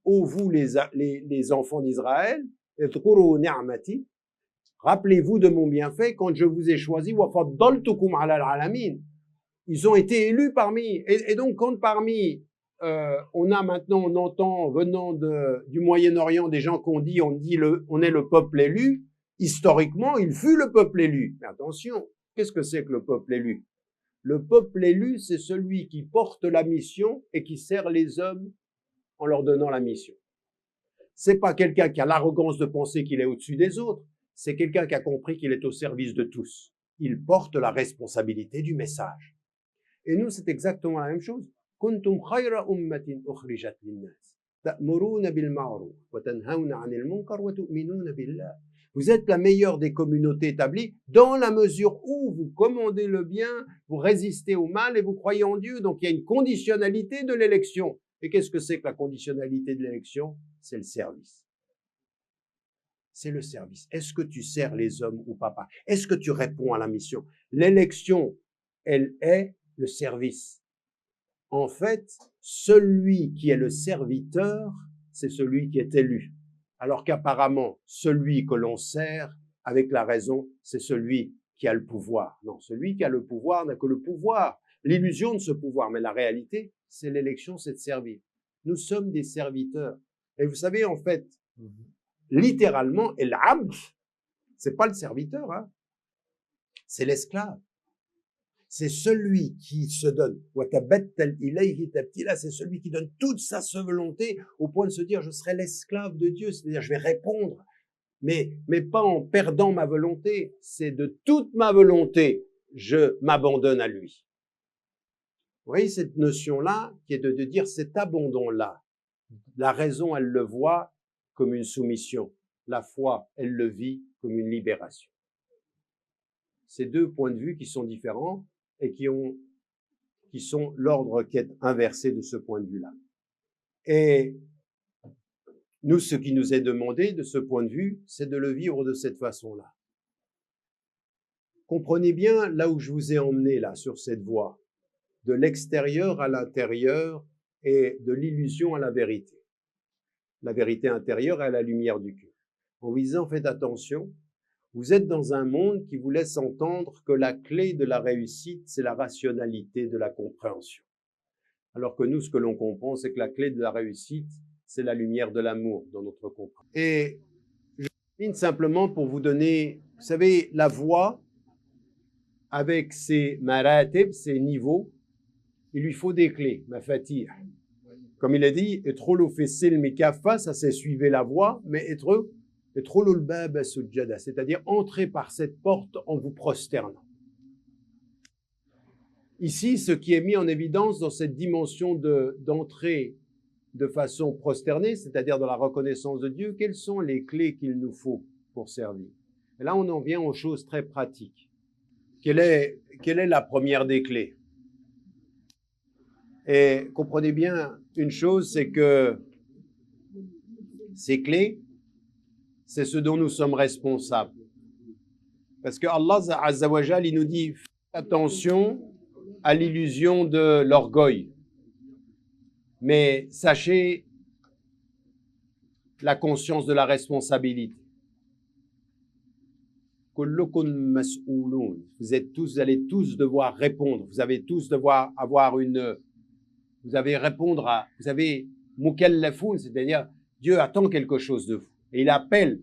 E: Ô vous les enfants d'Israël, اذكروا نعمتي, rappelez-vous de mon bienfait quand je vous ai choisi وفضلتكم على العالمين. Ils ont été élus parmi, et donc quand parmi on entend venant du Moyen-Orient des gens on dit on est le peuple élu. Historiquement, il fut le peuple élu. Mais attention, qu'est-ce que c'est que le peuple élu? Le peuple élu, c'est celui qui porte la mission et qui sert les hommes en leur donnant la mission. C'est pas quelqu'un qui a l'arrogance de penser qu'il est au-dessus des autres. C'est quelqu'un qui a compris qu'il est au service de tous. Il porte la responsabilité du message. Et nous, c'est exactement la même chose. كنتم خير أمة أخرجت للناس تأمرون بالمعروف وتنهون عن المنكر وتؤمنون بالله. Vous êtes la meilleure des communautés établies dans la mesure où vous commandez le bien, vous résistez au mal et vous croyez en Dieu. Donc il y a une conditionnalité de l'élection. Et qu'est-ce que c'est que la conditionnalité de l'élection? C'est le service. C'est le service. Est-ce que tu sers les hommes ou pas? Est-ce que tu réponds à la mission? L'élection, elle est le service. En fait, celui qui est le serviteur, c'est celui qui est élu. Alors qu'apparemment, celui que l'on sert, avec la raison, c'est celui qui a le pouvoir. Non, celui qui a le pouvoir n'a que le pouvoir, l'illusion de ce pouvoir. Mais la réalité, c'est l'élection, c'est de servir. Nous sommes des serviteurs. Et vous savez, en fait, littéralement, el-abd, c'est pas le serviteur, hein, c'est l'esclave. C'est celui qui se donne. C'est celui qui donne toute sa volonté au point de se dire, je serai l'esclave de Dieu, c'est-à-dire je vais répondre, mais pas en perdant ma volonté, c'est de toute ma volonté, je m'abandonne à lui. Vous voyez cette notion-là, qui est de dire cet abandon-là, la raison, elle le voit comme une soumission, la foi, elle le vit comme une libération. Ces deux points de vue qui sont différents et qui sont l'ordre qui est inversé de ce point de vue-là. Et nous, ce qui nous est demandé de ce point de vue, c'est de le vivre de cette façon-là. Comprenez bien là où je vous ai emmené, là, sur cette voie, de l'extérieur à l'intérieur et de l'illusion à la vérité. La vérité intérieure à la lumière du cœur. En vous disant, faites attention, vous êtes dans un monde qui vous laisse entendre que la clé de la réussite, c'est la rationalité de la compréhension. Alors que nous, ce que l'on comprend, c'est que la clé de la réussite, c'est la lumière de l'amour dans notre compréhension. Et je termine simplement pour vous donner, vous savez, la voie, avec ses maratib, ses niveaux, il lui faut des clés, mafatih. Comme il a dit, etrolu fi silmi kaffa, ça c'est suivez la voie, mais etrolu al-bab sujjada, c'est-à-dire entrer par cette porte en vous prosternant. Ici, ce qui est mis en évidence dans cette dimension d'entrer de façon prosternée, c'est-à-dire dans la reconnaissance de Dieu, quelles sont les clés qu'il nous faut pour servir? Et là, on en vient aux choses très pratiques. Quelle est la première des clés? Et comprenez bien une chose, c'est que ces clés, c'est ce dont nous sommes responsables. Parce que Allah Azza wa Jal, il nous dit, faites attention à l'illusion de l'orgueil. Mais sachez la conscience de la responsabilité. Vous allez tous devoir répondre. Vous avez tous devoir avoir vous avez mukallafoun, c'est-à-dire Dieu attend quelque chose de vous. Et il appelle,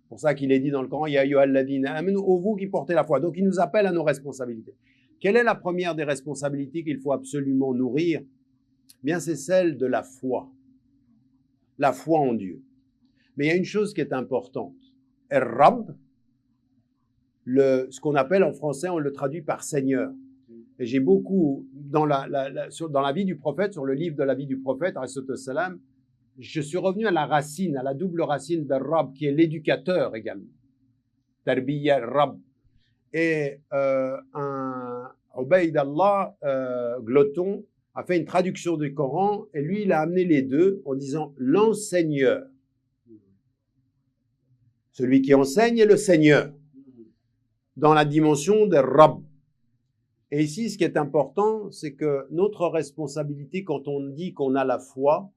E: pour ça qu'il est dit dans le Coran, Ya ayyuhalladhina amanu, ô vous qui portez la foi. Donc il nous appelle à nos responsabilités. Quelle est la première des responsabilités qu'il faut absolument nourrir? Bien, c'est celle de la foi en Dieu. Mais il y a une chose qui est importante. Er-Rab, ce qu'on appelle en français, on le traduit par Seigneur. Et j'ai beaucoup, dans la vie du prophète, sur le livre de la vie du prophète, salam, je suis revenu à la racine, à la double racine d'Er-Rab, qui est l'éducateur également. Tarbiya Rab. Et un Ubayd Allah, Gloton, a fait une traduction du Coran, et lui, il a amené les deux en disant l'enseigneur. Celui qui enseigne est le Seigneur, dans la dimension de Rab. Et ici, ce qui est important, c'est que notre responsabilité, quand on dit qu'on a la foi,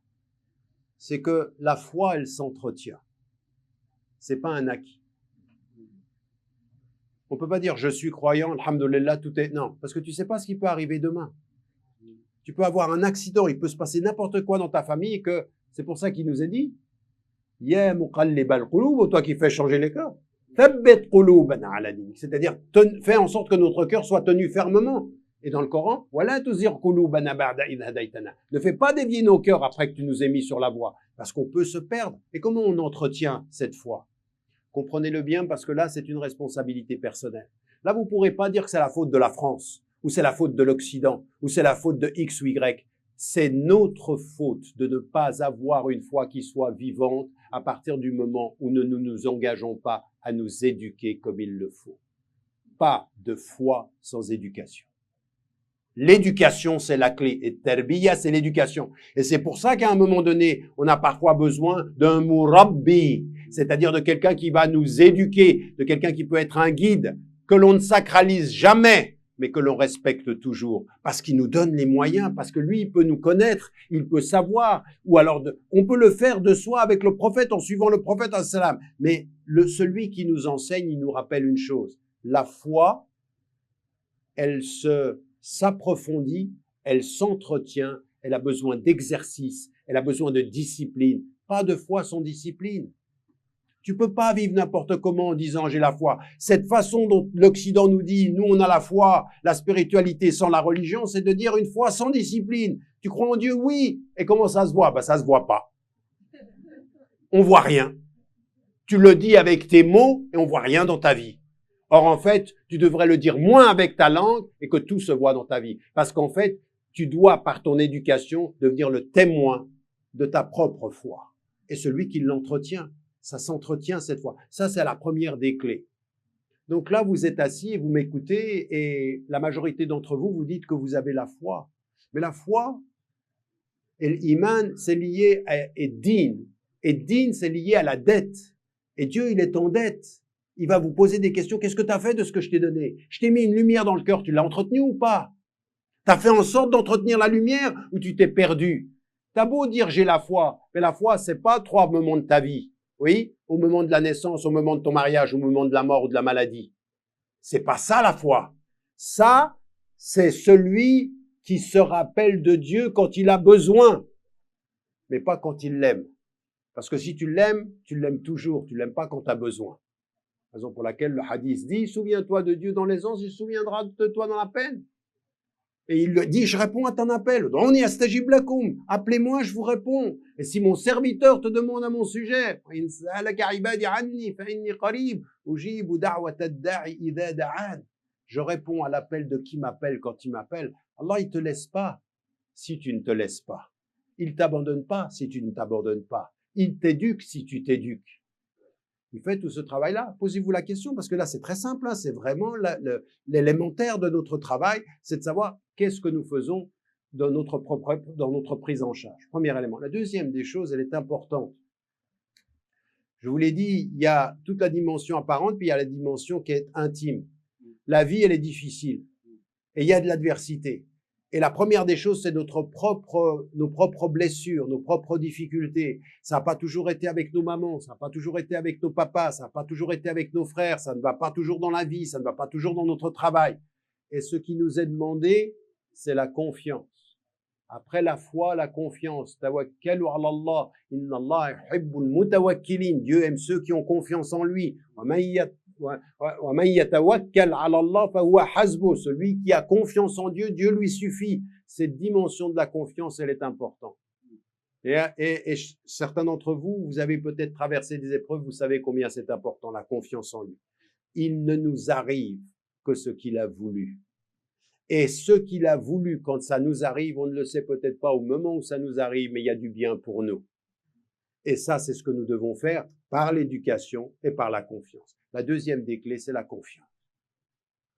E: c'est que la foi, elle s'entretient. C'est pas un acquis. On peut pas dire je suis croyant, alhamdoulilah, tout est... Non, parce que tu sais pas ce qui peut arriver demain. Tu peux avoir un accident, il peut se passer n'importe quoi dans ta famille, et que c'est pour ça qu'il nous est dit Ya muqallibal qulub, toi qui fais changer les cœurs. Thabbit qulubana ala dinik, c'est-à-dire fais en sorte que notre cœur soit tenu fermement. Et dans le Coran, wala tuzigh qulubana ba'da idh hadaytana. Ne fais pas dévier nos cœurs après que tu nous aies mis sur la voie, parce qu'on peut se perdre. Et comment on entretient cette foi? Comprenez-le bien, parce que là, c'est une responsabilité personnelle. Là, vous ne pourrez pas dire que c'est la faute de la France, ou c'est la faute de l'Occident, ou c'est la faute de X ou Y. C'est notre faute de ne pas avoir une foi qui soit vivante à partir du moment où nous ne nous engageons pas à nous éduquer comme il le faut. Pas de foi sans éducation. L'éducation, c'est la clé. Et terbiya, c'est l'éducation. Et c'est pour ça qu'à un moment donné, on a parfois besoin d'un murabbi, c'est-à-dire de quelqu'un qui va nous éduquer, de quelqu'un qui peut être un guide, que l'on ne sacralise jamais, mais que l'on respecte toujours, parce qu'il nous donne les moyens, parce que lui, il peut nous connaître, il peut savoir, ou alors on peut le faire de soi avec le prophète, en suivant le prophète, salam. Mais celui qui nous enseigne, il nous rappelle une chose, la foi, elle s'approfondit, elle s'entretient, elle a besoin d'exercice, elle a besoin de discipline, Pas de foi sans discipline. Tu peux pas vivre n'importe comment en disant j'ai la foi. Cette façon dont l'Occident nous dit, nous on a la foi, la spiritualité sans la religion, c'est de dire une foi sans discipline. Tu crois en Dieu? Oui. Et comment ça se voit? Ben, ça se voit pas. On voit rien. Tu le dis avec tes mots et on voit rien dans ta vie. Or, en fait, tu devrais le dire moins avec ta langue et que tout se voit dans ta vie. Parce qu'en fait, tu dois, par ton éducation, devenir le témoin de ta propre foi. Et celui qui l'entretient, ça s'entretient cette foi. Ça, c'est la première des clés. Donc là, vous êtes assis et vous m'écoutez et la majorité d'entre vous, vous dites que vous avez la foi. Mais la foi et l'iman, c'est lié à din. Et din, c'est lié à la dette. Et Dieu, il est en dette. Il va vous poser des questions. Qu'est-ce que tu as fait de ce que je t'ai donné? Je t'ai mis une lumière dans le cœur, tu l'as entretenue ou pas? Tu as fait en sorte d'entretenir la lumière ou tu t'es perdu? Tu as beau dire j'ai la foi, mais la foi, c'est pas 3 moments de ta vie. Oui, au moment de la naissance, au moment de ton mariage, au moment de la mort ou de la maladie. C'est pas ça la foi. Ça, c'est celui qui se rappelle de Dieu quand il a besoin, mais pas quand il l'aime. Parce que si tu l'aimes toujours, tu l'aimes pas quand tu as besoin. Raison pour laquelle le hadith dit, souviens-toi de Dieu dans l'aisance, il se souviendra de toi dans la peine. Et il le dit, je réponds à ton appel. Appelez-moi, je vous réponds. Et si mon serviteur te demande à mon sujet, je réponds à l'appel de qui m'appelle quand il m'appelle. Allah, il te laisse pas si tu ne te laisses pas. Il t'abandonne pas si tu ne t'abandonnes pas. Il t'éduque si tu t'éduques. Il fait tout ce travail-là. Posez-vous la question, parce que là, c'est très simple. Hein, c'est vraiment l'élémentaire de notre travail, c'est de savoir qu'est-ce que nous faisons dans notre prise en charge. Premier élément. La deuxième des choses, elle est importante. Je vous l'ai dit, il y a toute la dimension apparente, puis il y a la dimension qui est intime. La vie, elle est difficile. Et il y a de l'adversité. Et la première des choses, c'est nos propres blessures, nos propres difficultés. Ça n'a pas toujours été avec nos mamans, ça n'a pas toujours été avec nos papas, ça n'a pas toujours été avec nos frères, ça ne va pas toujours dans la vie, ça ne va pas toujours dans notre travail. Et ce qui nous est demandé, c'est la confiance. Après la foi, la confiance. Tawakkalu ala Allah. Inna Allah yuhibbul mutawakkilin. Dieu aime ceux qui ont confiance en lui. Celui qui a confiance en Dieu, Dieu lui suffit. Cette dimension de la confiance, elle est importante. Et certains d'entre vous, vous avez peut-être traversé des épreuves, vous savez combien c'est important, la confiance en lui. Il ne nous arrive que ce qu'il a voulu. Et ce qu'il a voulu, quand ça nous arrive, on ne le sait peut-être pas au moment où ça nous arrive, mais il y a du bien pour nous. Et ça, c'est ce que nous devons faire par l'éducation et par la confiance. La deuxième des clés, c'est la confiance.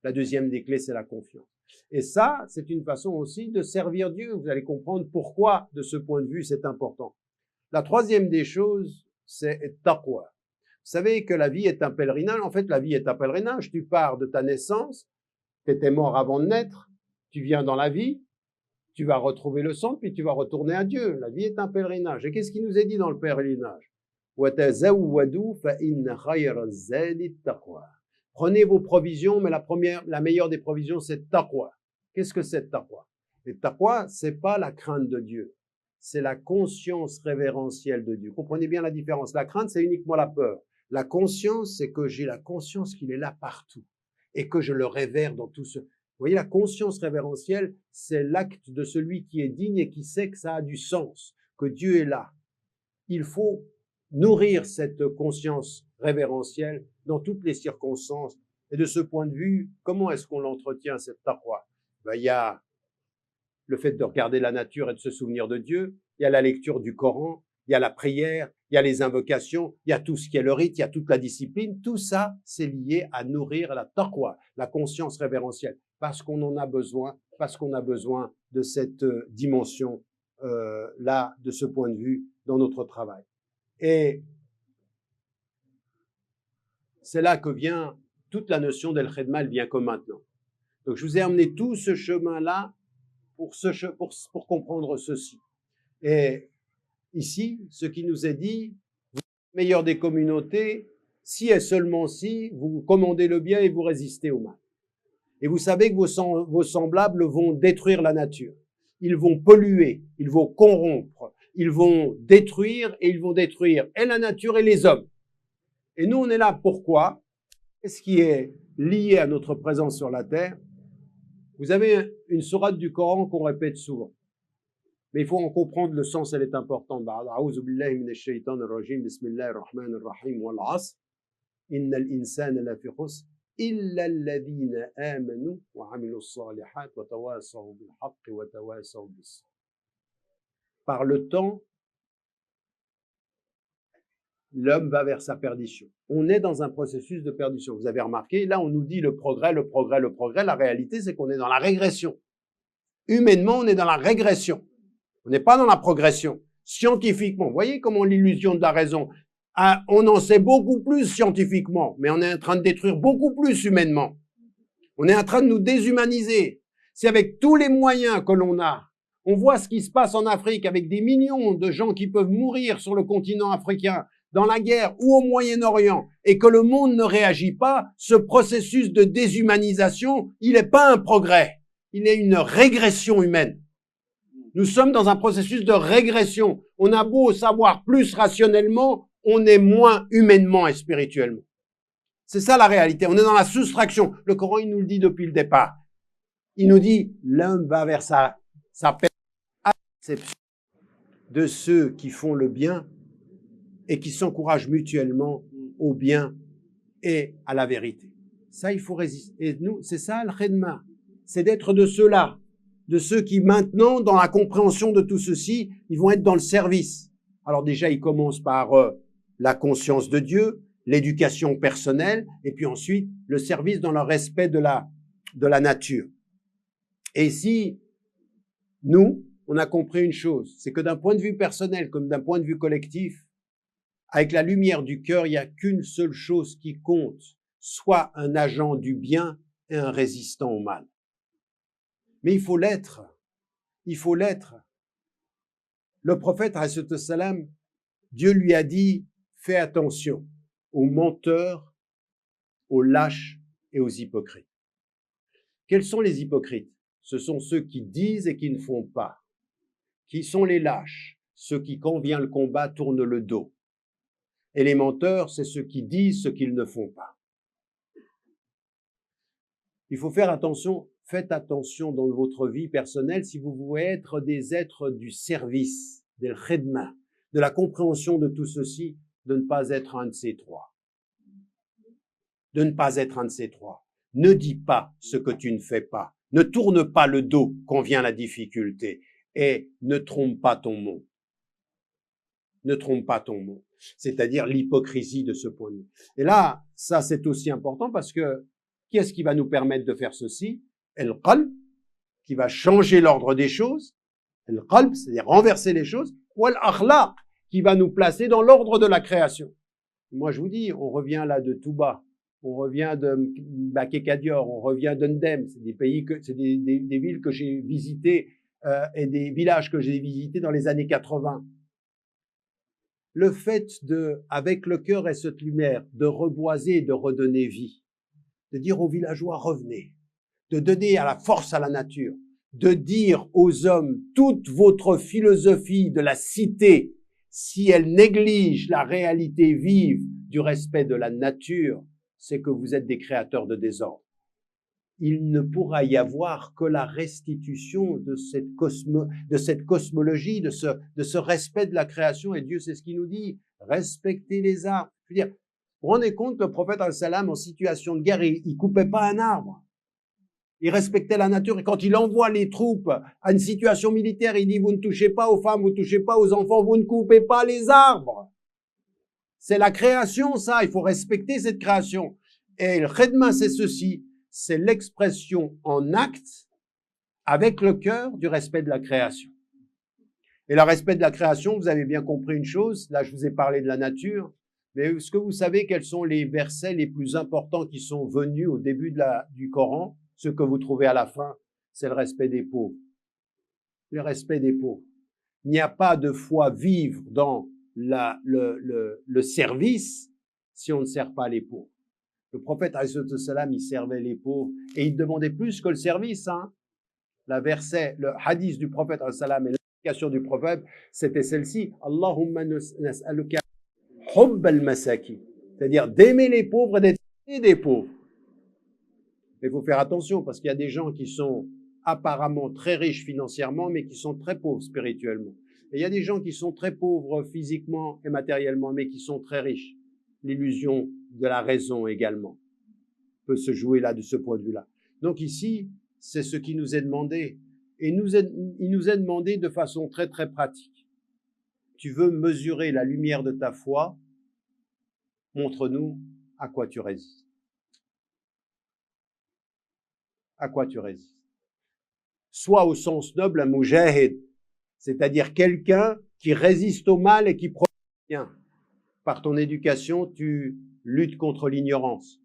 E: La deuxième des clés, c'est la confiance. Et ça, c'est une façon aussi de servir Dieu. Vous allez comprendre pourquoi, de ce point de vue, c'est important. La troisième des choses, c'est taqwa. Vous savez que la vie est un pèlerinage. En fait, la vie est un pèlerinage. Tu pars de ta naissance, tu étais mort avant de naître, tu viens dans la vie, tu vas retrouver le centre, puis tu vas retourner à Dieu. La vie est un pèlerinage. Et qu'est-ce qui nous est dit dans le pèlerinage? Prenez vos provisions, mais la meilleure des provisions, c'est taqwa. Qu'est-ce que c'est taqwa? Et taqwa, c'est pas la crainte de Dieu. C'est la conscience révérentielle de Dieu. Comprenez bien la différence. La crainte, c'est uniquement la peur. La conscience, c'est que j'ai la conscience qu'il est là partout et que je le révère dans tout ce... Vous voyez, la conscience révérentielle, c'est l'acte de celui qui est digne et qui sait que ça a du sens, que Dieu est là. Il faut nourrir cette conscience révérentielle dans toutes les circonstances. Et de ce point de vue, comment est-ce qu'on l'entretient, cette taqwa? Il y a le fait de regarder la nature et de se souvenir de Dieu, il y a la lecture du Coran, il y a la prière, il y a les invocations, il y a tout ce qui est le rite, il y a toute la discipline. Tout ça, c'est lié à nourrir la taqwa, la conscience révérentielle, parce qu'on en a besoin, parce qu'on a besoin de cette dimension là, de ce point de vue, dans notre travail. Et c'est là que vient toute la notion d'El-Khidma, elle vient comme maintenant. Donc je vous ai amené tout ce chemin-là pour comprendre ceci. Et ici, ce qui nous est dit, vous êtes le meilleur des communautés, si et seulement si, vous commandez le bien et vous résistez au mal. Et vous savez que vos semblables vont détruire la nature. Ils vont polluer, ils vont corrompre, ils vont détruire et la nature et les hommes. Et nous, on est là pourquoi? Qu'est-ce qui est lié à notre présence sur la terre? Vous avez une sourate du Coran qu'on répète souvent. Mais il faut en comprendre le sens, elle est importante. A'oudhu billahi minash shaitanir rajim, bismillahir rahmanir rahim, wal 'asr, innal insana lafi khusr, illa alladhina amanu wa 'amilus salihat wa tawasaw bil haqqi wa tawasaw bis sabr. Par le temps, l'homme va vers sa perdition. On est dans un processus de perdition. Vous avez remarqué, là on nous dit le progrès. La réalité, c'est qu'on est dans la régression. Humainement, on est dans la régression. On n'est pas dans la progression. Scientifiquement, vous voyez comment l'illusion de la raison, on en sait beaucoup plus scientifiquement, mais on est en train de détruire beaucoup plus humainement. On est en train de nous déshumaniser. C'est avec tous les moyens que l'on a. On voit ce qui se passe en Afrique avec des millions de gens qui peuvent mourir sur le continent africain, dans la guerre ou au Moyen-Orient, et que le monde ne réagit pas. Ce processus de déshumanisation, il n'est pas un progrès. Il est une régression humaine. Nous sommes dans un processus de régression. On a beau savoir plus rationnellement, on est moins humainement et spirituellement. C'est ça la réalité. On est dans la soustraction. Le Coran, il nous le dit depuis le départ. Il nous dit, l'homme va vers sa perception de ceux qui font le bien et qui s'encouragent mutuellement au bien et à la vérité. Ça, il faut résister. Et nous, c'est ça le khidma. C'est d'être de ceux-là. De ceux qui maintenant, dans la compréhension de tout ceci, ils vont être dans le service. Alors déjà, ils commencent par la conscience de Dieu, l'éducation personnelle, et puis ensuite le service dans le respect de la nature. Et si nous, on a compris une chose, c'est que d'un point de vue personnel comme d'un point de vue collectif, avec la lumière du cœur, il n'y a qu'une seule chose qui compte, soit un agent du bien et un résistant au mal. Mais il faut l'être. Il faut l'être. Le prophète, alayhi salam, Dieu lui a dit, fais attention aux menteurs, aux lâches et aux hypocrites. Quels sont les hypocrites? Ce sont ceux qui disent et qui ne font pas. Qui sont les lâches? Ceux qui, quand vient le combat, tournent le dos. Et les menteurs, c'est ceux qui disent ce qu'ils ne font pas. Il faut faire attention. Faites attention dans votre vie personnelle si vous voulez être des êtres du service, del khidma, de la compréhension de tout ceci, de ne pas être un de ces trois. De ne pas être un de ces trois. Ne dis pas ce que tu ne fais pas. Ne tourne pas le dos quand vient la difficulté. Et ne trompe pas ton monde. Ne trompe pas ton monde. C'est-à-dire l'hypocrisie de ce point de vue. Et là, ça c'est aussi important parce que qui est-ce qui va nous permettre de faire ceci? El-Qalb, qui va changer l'ordre des choses, El-Qalb, c'est-à-dire renverser les choses, ou El-Akhlaq, qui va nous placer dans l'ordre de la création. Moi, je vous dis, on revient là de Touba, on revient de Mbacké Kadior, on revient d'Ndem, c'est des pays c'est des villes que j'ai visitées et des villages que j'ai visités dans les années 80. Le fait de, avec le cœur et cette lumière, de reboiser, de redonner vie, de dire aux villageois, revenez, de donner à la force à la nature, de dire aux hommes toute votre philosophie de la cité, si elle néglige la réalité vive du respect de la nature, c'est que vous êtes des créateurs de désordre. Il ne pourra y avoir que la restitution de cette cosmologie, de ce respect de la création, et Dieu c'est ce qu'il nous dit, respectez les arbres. Je veux dire, vous vous rendez compte que le prophète al-Salam en situation de guerre, il coupait pas un arbre. Il respectait la nature et quand il envoie les troupes à une situation militaire, il dit vous ne touchez pas aux femmes, vous ne touchez pas aux enfants, vous ne coupez pas les arbres. C'est la création, ça. Il faut respecter cette création. Et le khidma, c'est ceci. C'est l'expression en acte avec le cœur du respect de la création. Et le respect de la création, vous avez bien compris une chose. Là, je vous ai parlé de la nature. Mais est-ce que vous savez quels sont les versets les plus importants qui sont venus au début du Coran? Ce que vous trouvez à la fin, c'est le respect des pauvres. Le respect des pauvres. Il n'y a pas de foi vive dans le service si on ne sert pas les pauvres. Le prophète, alayhi salam, il servait les pauvres et il demandait plus que le service. Le hadith du prophète, alayhi salam, est du prophète, c'était celle-ci. Allahumma nas'aluka hubb al-masakin. C'est-à-dire d'aimer les pauvres et d'être des pauvres. Mais il faut faire attention parce qu'il y a des gens qui sont apparemment très riches financièrement, mais qui sont très pauvres spirituellement. Et il y a des gens qui sont très pauvres physiquement et matériellement, mais qui sont très riches. L'illusion de la raison également peut se jouer là de ce point de vue-là. Donc ici, c'est ce qui nous est demandé. Et il nous est demandé de façon très très pratique. Tu veux mesurer la lumière de ta foi, montre-nous à quoi tu résistes. À quoi tu résistes. Soit au sens noble, un mujahid, c'est-à-dire quelqu'un qui résiste au mal et qui produit bien. Par ton éducation, tu luttes contre l'ignorance.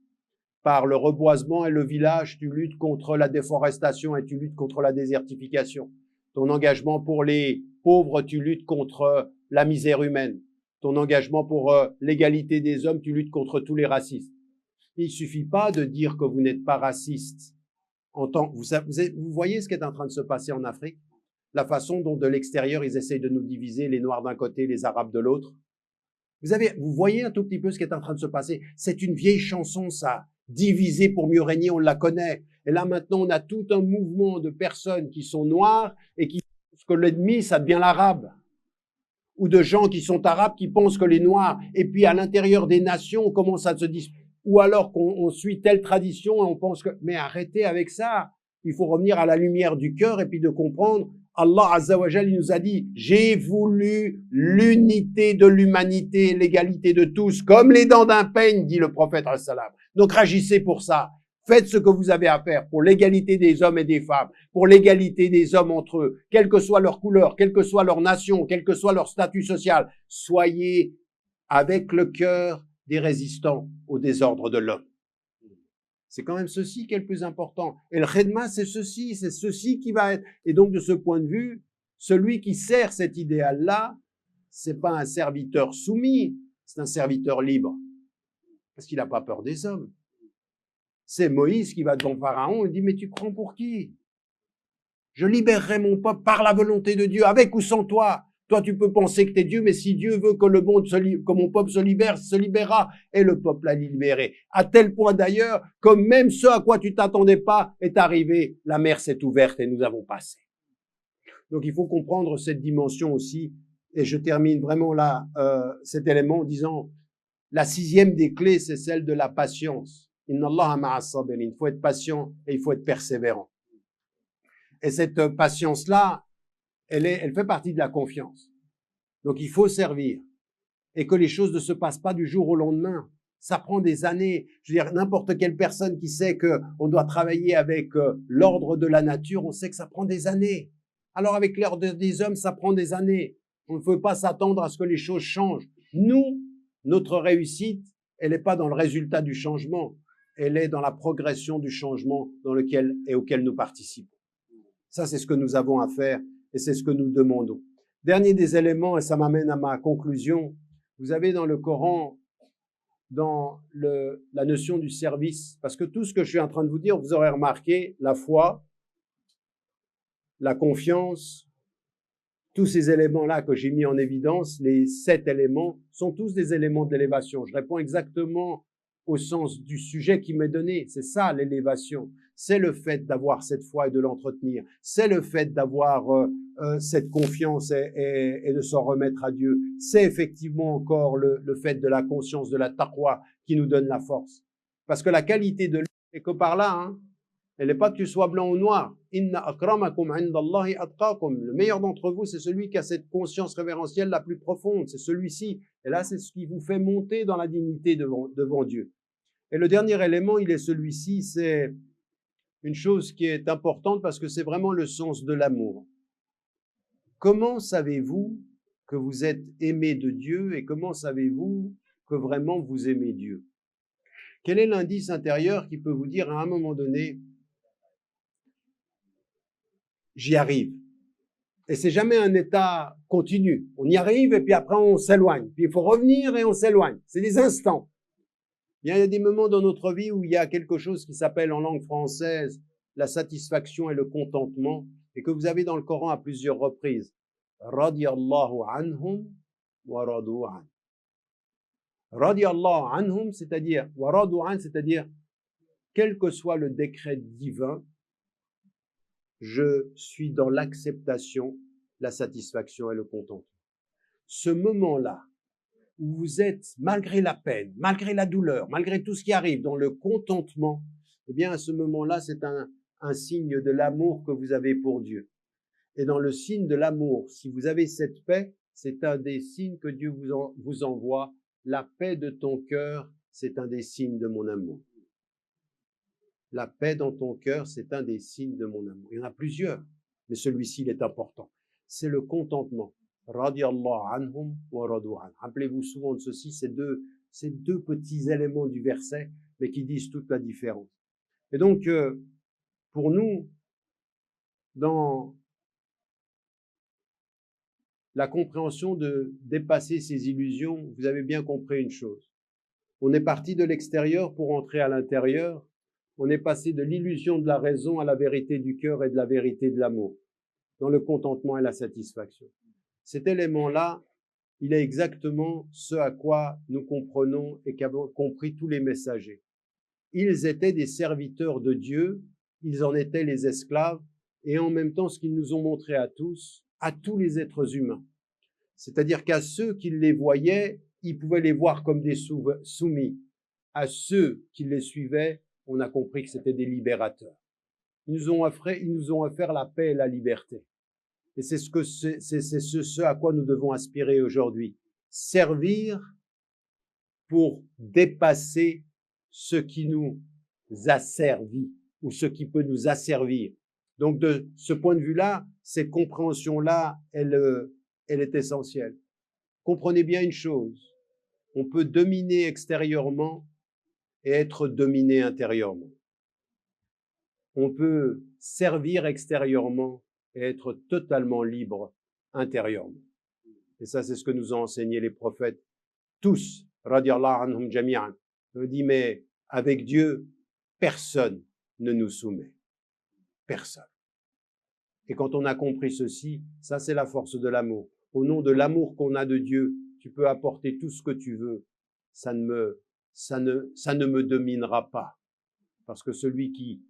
E: Par le reboisement et le village, tu luttes contre la déforestation et tu luttes contre la désertification. Ton engagement pour les pauvres, tu luttes contre la misère humaine. Ton engagement pour l'égalité des hommes, tu luttes contre tous les racistes. Il suffit pas de dire que vous n'êtes pas raciste. Vous voyez ce qui est en train de se passer en Afrique? La façon dont de l'extérieur, ils essayent de nous diviser, les Noirs d'un côté, les Arabes de l'autre. Vous voyez un tout petit peu ce qui est en train de se passer? C'est une vieille chanson, ça. Diviser pour mieux régner, on la connaît. Et là, maintenant, on a tout un mouvement de personnes qui sont noires et qui pensent que l'ennemi, ça devient l'arabe. Ou de gens qui sont arabes qui pensent que les noirs. Et puis, à l'intérieur des nations, on commence à se dire, ou alors qu'on suit telle tradition et on pense que, mais arrêtez avec ça. Il faut revenir à la lumière du cœur et puis de comprendre. Allah Azza wa Jal, il nous a dit, j'ai voulu l'unité de l'humanité, l'égalité de tous, comme les dents d'un peigne, dit le prophète al-Salam. Donc réagissez pour ça. Faites ce que vous avez à faire pour l'égalité des hommes et des femmes, pour l'égalité des hommes entre eux, quelle que soit leur couleur, quelle que soit leur nation, quel que soit leur statut social. Soyez avec le cœur des résistants au désordre de l'homme. C'est quand même ceci qui est le plus important. Et le khidma, c'est ceci qui va être. Et donc, de ce point de vue, celui qui sert cet idéal-là, c'est pas un serviteur soumis, c'est un serviteur libre. Parce qu'il n'a pas peur des hommes. C'est Moïse qui va devant Pharaon et dit, mais tu prends pour qui? Je libérerai mon peuple par la volonté de Dieu, avec ou sans toi. Toi, tu peux penser que t'es Dieu, mais si Dieu veut que que mon peuple se libère, se libérera. Et le peuple l'a libéré. À tel point d'ailleurs que même ce à quoi tu t'attendais pas est arrivé. La mer s'est ouverte et nous avons passé. Donc, il faut comprendre cette dimension aussi. Et je termine vraiment là, cet élément en disant, la sixième des clés, c'est celle de la patience. Inna Allaha ma'as sabirin. Il faut être patient et il faut être persévérant. Et cette patience-là, elle fait partie de la confiance. Donc, il faut servir. Et que les choses ne se passent pas du jour au lendemain. Ça prend des années. Je veux dire, n'importe quelle personne qui sait qu'on doit travailler avec l'ordre de la nature, on sait que ça prend des années. Alors, avec l'ordre des hommes, ça prend des années. On ne peut pas s'attendre à ce que les choses changent. Nous, notre réussite, elle n'est pas dans le résultat du changement. Elle est dans la progression du changement auquel nous participons. Ça, c'est ce que nous avons à faire. Et c'est ce que nous demandons. Dernier des éléments, et ça m'amène à ma conclusion, vous avez dans le Coran, dans la notion du service, parce que tout ce que je suis en train de vous dire, vous aurez remarqué, la foi, la confiance, tous ces éléments-là que j'ai mis en évidence, les 7 éléments, sont tous des éléments d'élévation. Je réponds exactement au sens du sujet qui m'est donné. C'est ça l'élévation. C'est le fait d'avoir cette foi et de l'entretenir. C'est le fait d'avoir cette confiance et de s'en remettre à Dieu. C'est effectivement encore le fait de la conscience, de la taqwa qui nous donne la force. Parce que la qualité de l'homme est que par là, hein, elle n'est pas que tu sois blanc ou noir. Inna akramakum indallahi atqakum. Le meilleur d'entre vous, c'est celui qui a cette conscience révérentielle la plus profonde. C'est celui-ci. Et là, c'est ce qui vous fait monter dans la dignité devant Dieu. Et le dernier élément, il est celui-ci, c'est une chose qui est importante parce que c'est vraiment le sens de l'amour. Comment savez-vous que vous êtes aimé de Dieu et comment savez-vous que vraiment vous aimez Dieu? Quel est l'indice intérieur qui peut vous dire à un moment donné, j'y arrive? Et c'est jamais un état continu. On y arrive et puis après on s'éloigne. Puis il faut revenir et on s'éloigne. C'est des instants. Il y a des moments dans notre vie où il y a quelque chose qui s'appelle en langue française la satisfaction et le contentement et que vous avez dans le Coran à plusieurs reprises. radiyallahu anhum wa radu an. Radiyallahu anhum, c'est-à-dire, wa radu an, c'est-à-dire, quel que soit le décret divin, je suis dans l'acceptation, la satisfaction et le contentement. Ce moment-là, où vous êtes, malgré la peine, malgré la douleur, malgré tout ce qui arrive, dans le contentement, eh bien, à ce moment-là, c'est un signe de l'amour que vous avez pour Dieu. Et dans le signe de l'amour, si vous avez cette paix, c'est un des signes que Dieu vous envoie. La paix de ton cœur, c'est un des signes de mon amour. La paix dans ton cœur, c'est un des signes de mon amour. Il y en a plusieurs, mais celui-ci, il est important. C'est le contentement. Radiyallahu anhum wa radu an. Rappelez-vous souvent de ceci, ces deux petits éléments du verset, mais qui disent toute la différence. Et donc, pour nous, dans la compréhension de dépasser ces illusions, vous avez bien compris une chose. On est parti de l'extérieur pour entrer à l'intérieur. On est passé de l'illusion de la raison à la vérité du cœur et de la vérité de l'amour, dans le contentement et la satisfaction. Cet élément-là, il est exactement ce à quoi nous comprenons et qu'ont compris tous les messagers. Ils étaient des serviteurs de Dieu, ils en étaient les esclaves, et en même temps, ce qu'ils nous ont montré à tous les êtres humains. C'est-à-dire qu'à ceux qui les voyaient, ils pouvaient les voir comme des soumis. À ceux qui les suivaient, on a compris que c'était des libérateurs. Ils nous ont offert la paix et la liberté. Et c'est ce à quoi nous devons aspirer aujourd'hui. Servir pour dépasser ce qui nous asservit ou ce qui peut nous asservir. Donc, de ce point de vue-là, cette compréhension-là, elle est essentielle. Comprenez bien une chose. On peut dominer extérieurement et être dominé intérieurement. On peut servir extérieurement et être totalement libre intérieurement. Et ça, c'est ce que nous ont enseigné les prophètes. Tous, radiyallahu anhum jami'an. On dit, mais avec Dieu, personne ne nous soumet. Personne. Et quand on a compris ceci, ça c'est la force de l'amour. Au nom de l'amour qu'on a de Dieu, tu peux apporter tout ce que tu veux. Ça ne me dominera pas. Parce que celui qui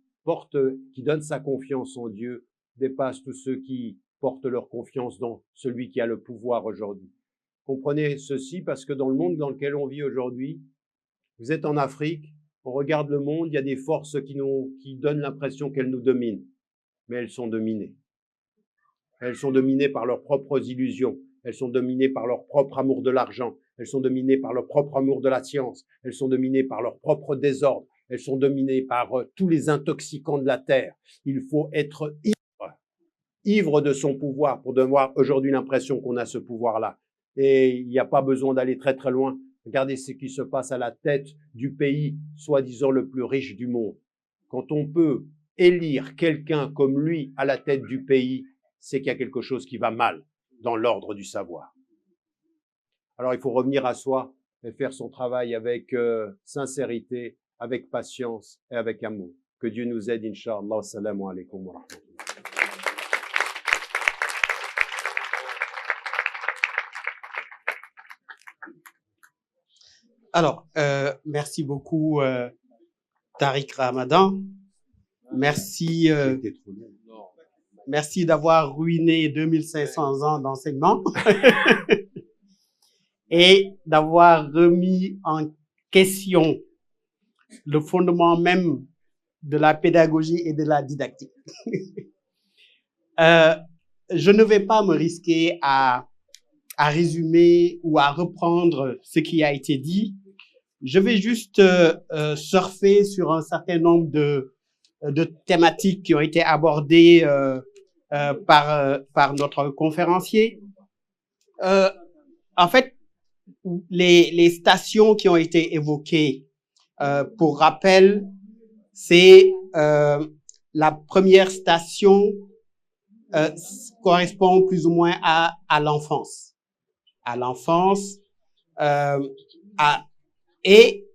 E: donne sa confiance en Dieu, dépasse tous ceux qui portent leur confiance dans celui qui a le pouvoir aujourd'hui. Comprenez ceci parce que dans le monde dans lequel on vit aujourd'hui, vous êtes en Afrique, on regarde le monde, il y a des forces qui donnent l'impression qu'elles nous dominent. Mais elles sont dominées. Elles sont dominées par leurs propres illusions. Elles sont dominées par leur propre amour de l'argent. Elles sont dominées par leur propre amour de la science. Elles sont dominées par leur propre désordre. Elles sont dominées par tous les intoxicants de la terre. Il faut être ivre de son pouvoir pour avoir aujourd'hui l'impression qu'on a ce pouvoir-là. Et il n'y a pas besoin d'aller très très loin. Regardez ce qui se passe à la tête du pays, soi-disant le plus riche du monde. Quand on peut élire quelqu'un comme lui à la tête du pays, c'est qu'il y a quelque chose qui va mal dans l'ordre du savoir. Alors il faut revenir à soi et faire son travail avec sincérité, avec patience et avec amour. Que Dieu nous aide, Inch'Allah. Assalamu alaikum wa rahmatullah.
C: Alors, merci beaucoup, Tariq Ramadan. Merci, merci d'avoir ruiné 2500 ans d'enseignement et d'avoir remis en question le fondement même de la pédagogie et de la didactique. Je ne vais pas me risquer à résumer ou à reprendre ce qui a été dit. Je vais juste surfer sur un certain nombre de thématiques qui ont été abordées par notre conférencier. En fait, les stations qui ont été évoquées, pour rappel, c'est la première station correspond plus ou moins à l'enfance. À l'enfance, et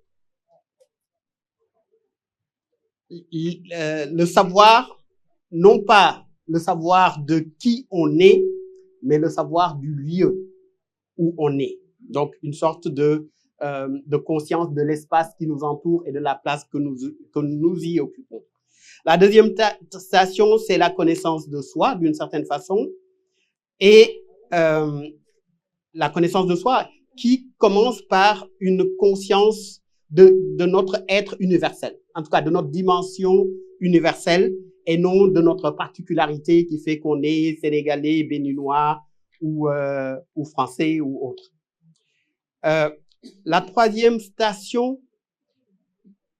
C: le savoir, non pas le savoir de qui on est, mais le savoir du lieu où on est. Donc, une sorte de conscience de l'espace qui nous entoure et de la place que nous y occupons. La deuxième station, c'est la connaissance de soi, d'une certaine façon, et la connaissance de soi qui commence par une conscience de notre être universel, en tout cas de notre dimension universelle, et non de notre particularité qui fait qu'on est sénégalais, béninois ou français ou autre. La troisième station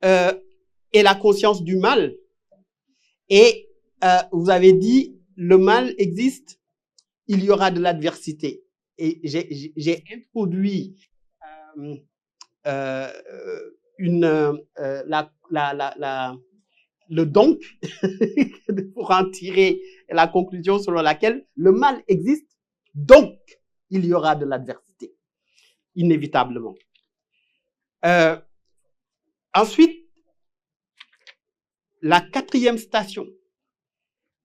C: est la conscience du mal. Et vous avez dit, le mal existe, il y aura de l'adversité. Et j'ai introduit le donc pour en tirer la conclusion selon laquelle le mal existe, donc il y aura de l'adversité, inévitablement. Ensuite, la quatrième station.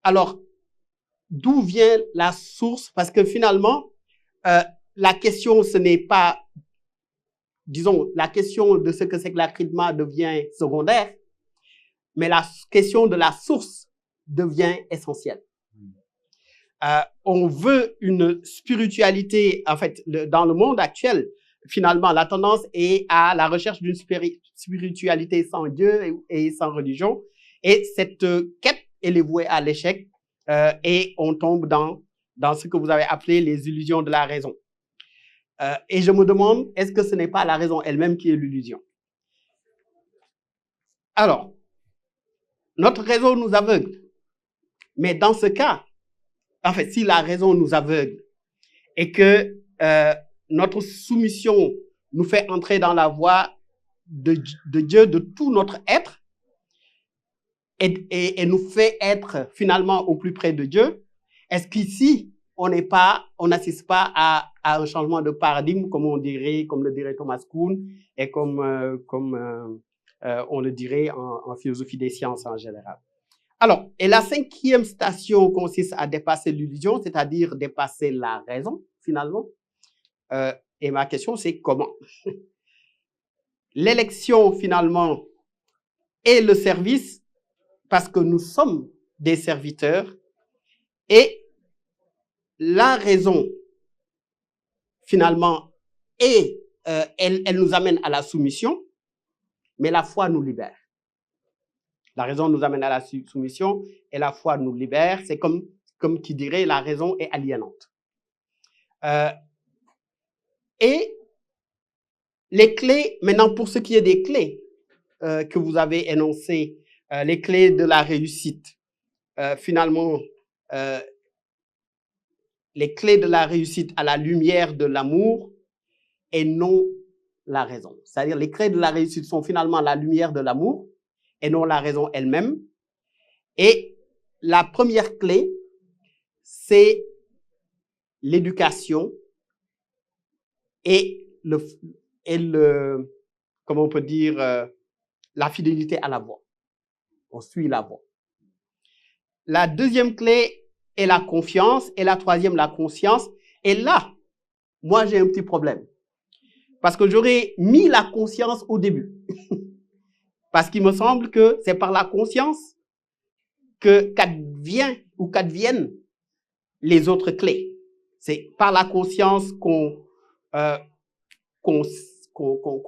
C: Alors, d'où vient la source? Parce que finalement, la question, ce n'est pas, disons, la question de ce que c'est que la khidma devient secondaire, mais la question de la source devient essentielle. On veut une spiritualité, en fait, dans le monde actuel, finalement, la tendance est à la recherche d'une spiritualité sans Dieu et sans religion. Et cette quête, elle est vouée à l'échec et on tombe dans ce que vous avez appelé les illusions de la raison. Et je me demande, est-ce que ce n'est pas la raison elle-même qui est l'illusion? Alors, notre raison nous aveugle. Mais dans ce cas, en fait, si la raison nous aveugle et que notre soumission nous fait entrer dans la voie de Dieu, de tout notre être, et nous fait être finalement au plus près de Dieu, est-ce qu'ici, on n'assiste pas à un changement de paradigme, comme on dirait, comme le dirait Thomas Kuhn, et comme on le dirait en philosophie des sciences en général. Alors, et la cinquième station consiste à dépasser l'illusion, c'est-à-dire dépasser la raison, finalement. Et ma question, c'est comment? L'élection, finalement, est le service parce que nous sommes des serviteurs et la raison, finalement, elle nous amène à la soumission, mais la foi nous libère. La raison nous amène à la soumission et la foi nous libère. C'est comme qui dirait, la raison est aliénante. Et les clés, maintenant pour ce qui est des clés que vous avez énoncées, les clés de la réussite, finalement, les clés de la réussite à la lumière de l'amour et non la raison. C'est-à-dire les clés de la réussite sont finalement la lumière de l'amour et non la raison elle-même. Et la première clé, c'est l'éducation et comment on peut dire, la fidélité à la voie. On suit la voie. La deuxième clé est la confiance et la troisième, la conscience. Et là, moi, j'ai un petit problème. Parce que j'aurais mis la conscience au début. Parce qu'il me semble que c'est par la conscience qu'adviennent les autres clés. C'est par la conscience qu'on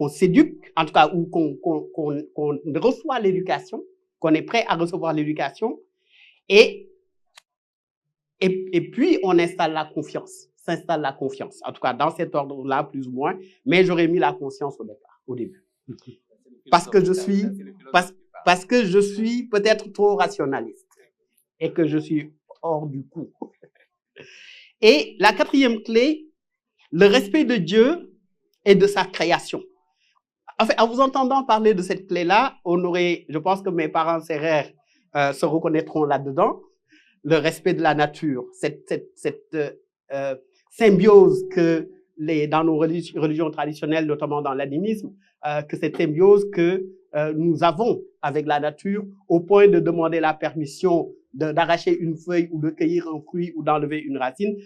C: s'éduque, en tout cas, ou qu'on reçoit l'éducation, qu'on est prêt à recevoir l'éducation, et puis on installe la confiance, s'installe la confiance, en tout cas dans cet ordre-là, plus ou moins, mais j'aurais mis la conscience au début. Parce que je suis peut-être trop rationaliste, et que je suis hors du coup. Et la quatrième clé, le respect de Dieu et de sa création. En fait, en vous entendant parler de cette clé-là, je pense que mes parents serrères se reconnaîtront là-dedans, le respect de la nature, cette symbiose que dans nos religions traditionnelles, notamment dans l'animisme, que cette symbiose que nous avons avec la nature, au point de demander la permission d'arracher une feuille ou de cueillir un fruit ou d'enlever une racine.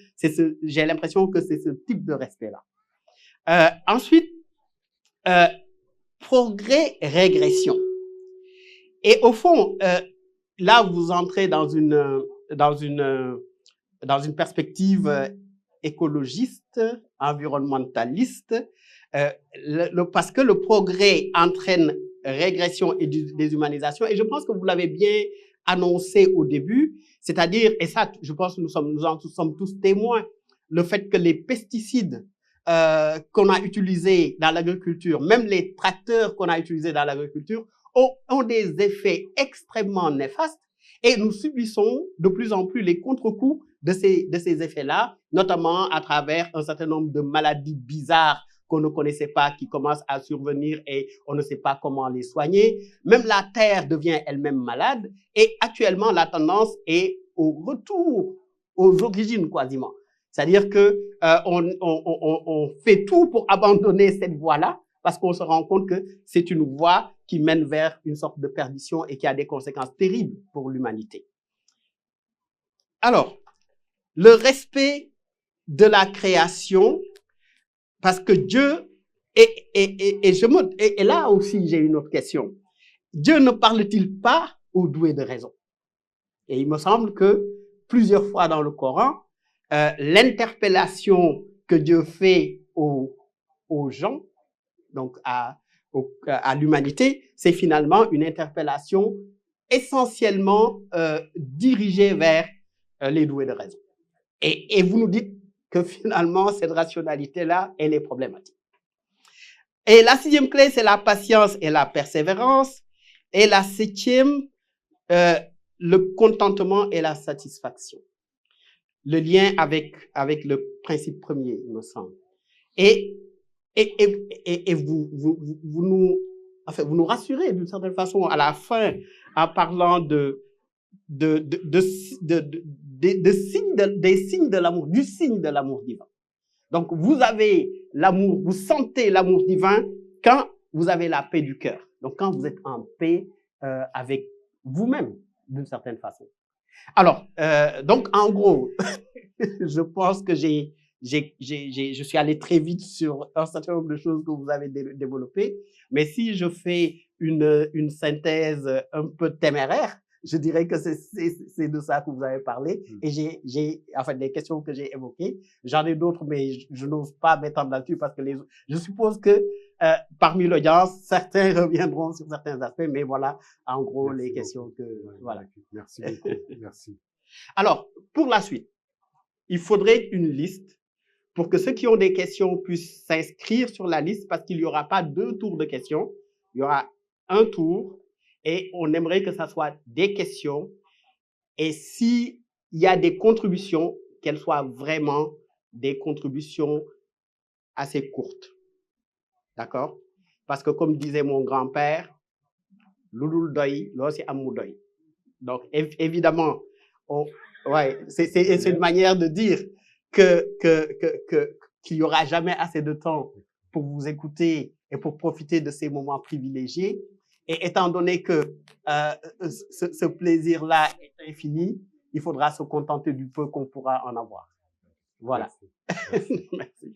C: J'ai l'impression que c'est ce type de respect-là. Ensuite, progrès, régression. Et au fond, là, vous entrez dans une perspective écologiste, environnementaliste, parce que le progrès entraîne régression et déshumanisation. Et je pense que vous l'avez bien annoncé au début, c'est-à-dire, et ça, je pense que nous en sommes tous témoins, le fait que les pesticides qu'on a utilisés dans l'agriculture, même les tracteurs qu'on a utilisés dans l'agriculture, ont des effets extrêmement néfastes et nous subissons de plus en plus les contre-coups de ces effets-là, notamment à travers un certain nombre de maladies bizarres qu'on ne connaissait pas, qui commencent à survenir et on ne sait pas comment les soigner. Même la terre devient elle-même malade et actuellement la tendance est au retour aux origines quasiment. C'est-à-dire que on fait tout pour abandonner cette voie-là parce qu'on se rend compte que c'est une voie qui mène vers une sorte de perdition et qui a des conséquences terribles pour l'humanité. Alors, le respect de la création, parce que Dieu, et là aussi j'ai une autre question, Dieu ne parle-t-il pas aux doués de raison? Et il me semble que plusieurs fois dans le Coran, l'interpellation que Dieu fait aux gens, donc à l'humanité, c'est finalement une interpellation essentiellement dirigée vers les doués de raison. Et vous nous dites que finalement, cette rationalité-là, elle est problématique. Et la 6e clé, c'est la patience et la persévérance. Et la 7e, le contentement et la satisfaction. Le lien avec le principe premier, il me semble. Et vous nous rassurez d'une certaine façon à la fin en parlant des signes de l'amour, du signe de l'amour divin. Donc, vous avez l'amour, vous sentez l'amour divin quand vous avez la paix du cœur. Donc, quand vous êtes en paix avec vous-même, d'une certaine façon. Alors, donc, en gros, je pense que je suis allé très vite sur un certain nombre de choses que vous avez développées, mais si je fais une synthèse un peu téméraire, je dirais que c'est de ça que vous avez parlé. Et j'ai des questions que j'ai évoquées. J'en ai d'autres, mais je n'ose pas m'étendre là-dessus parce que je suppose que parmi l'audience, certains reviendront sur certains aspects, mais voilà, en gros, les questions que, voilà.
E: Merci beaucoup. Merci.
C: Alors, pour la suite, il faudrait une liste pour que ceux qui ont des questions puissent s'inscrire sur la liste parce qu'il n'y aura pas 2 tours de questions. Il y aura un tour. Et on aimerait que ça soit des questions. Et s'il y a des contributions, qu'elles soient vraiment des contributions assez courtes. D'accord? Parce que comme disait mon grand-père, Lulul doy, losi amou doy. Donc, évidemment, c'est une manière de dire qu'il n'y aura jamais assez de temps pour vous écouter et pour profiter de ces moments privilégiés. Et étant donné que ce plaisir-là est infini, il faudra se contenter du peu qu'on pourra en avoir. Voilà.
E: Merci.
C: Merci.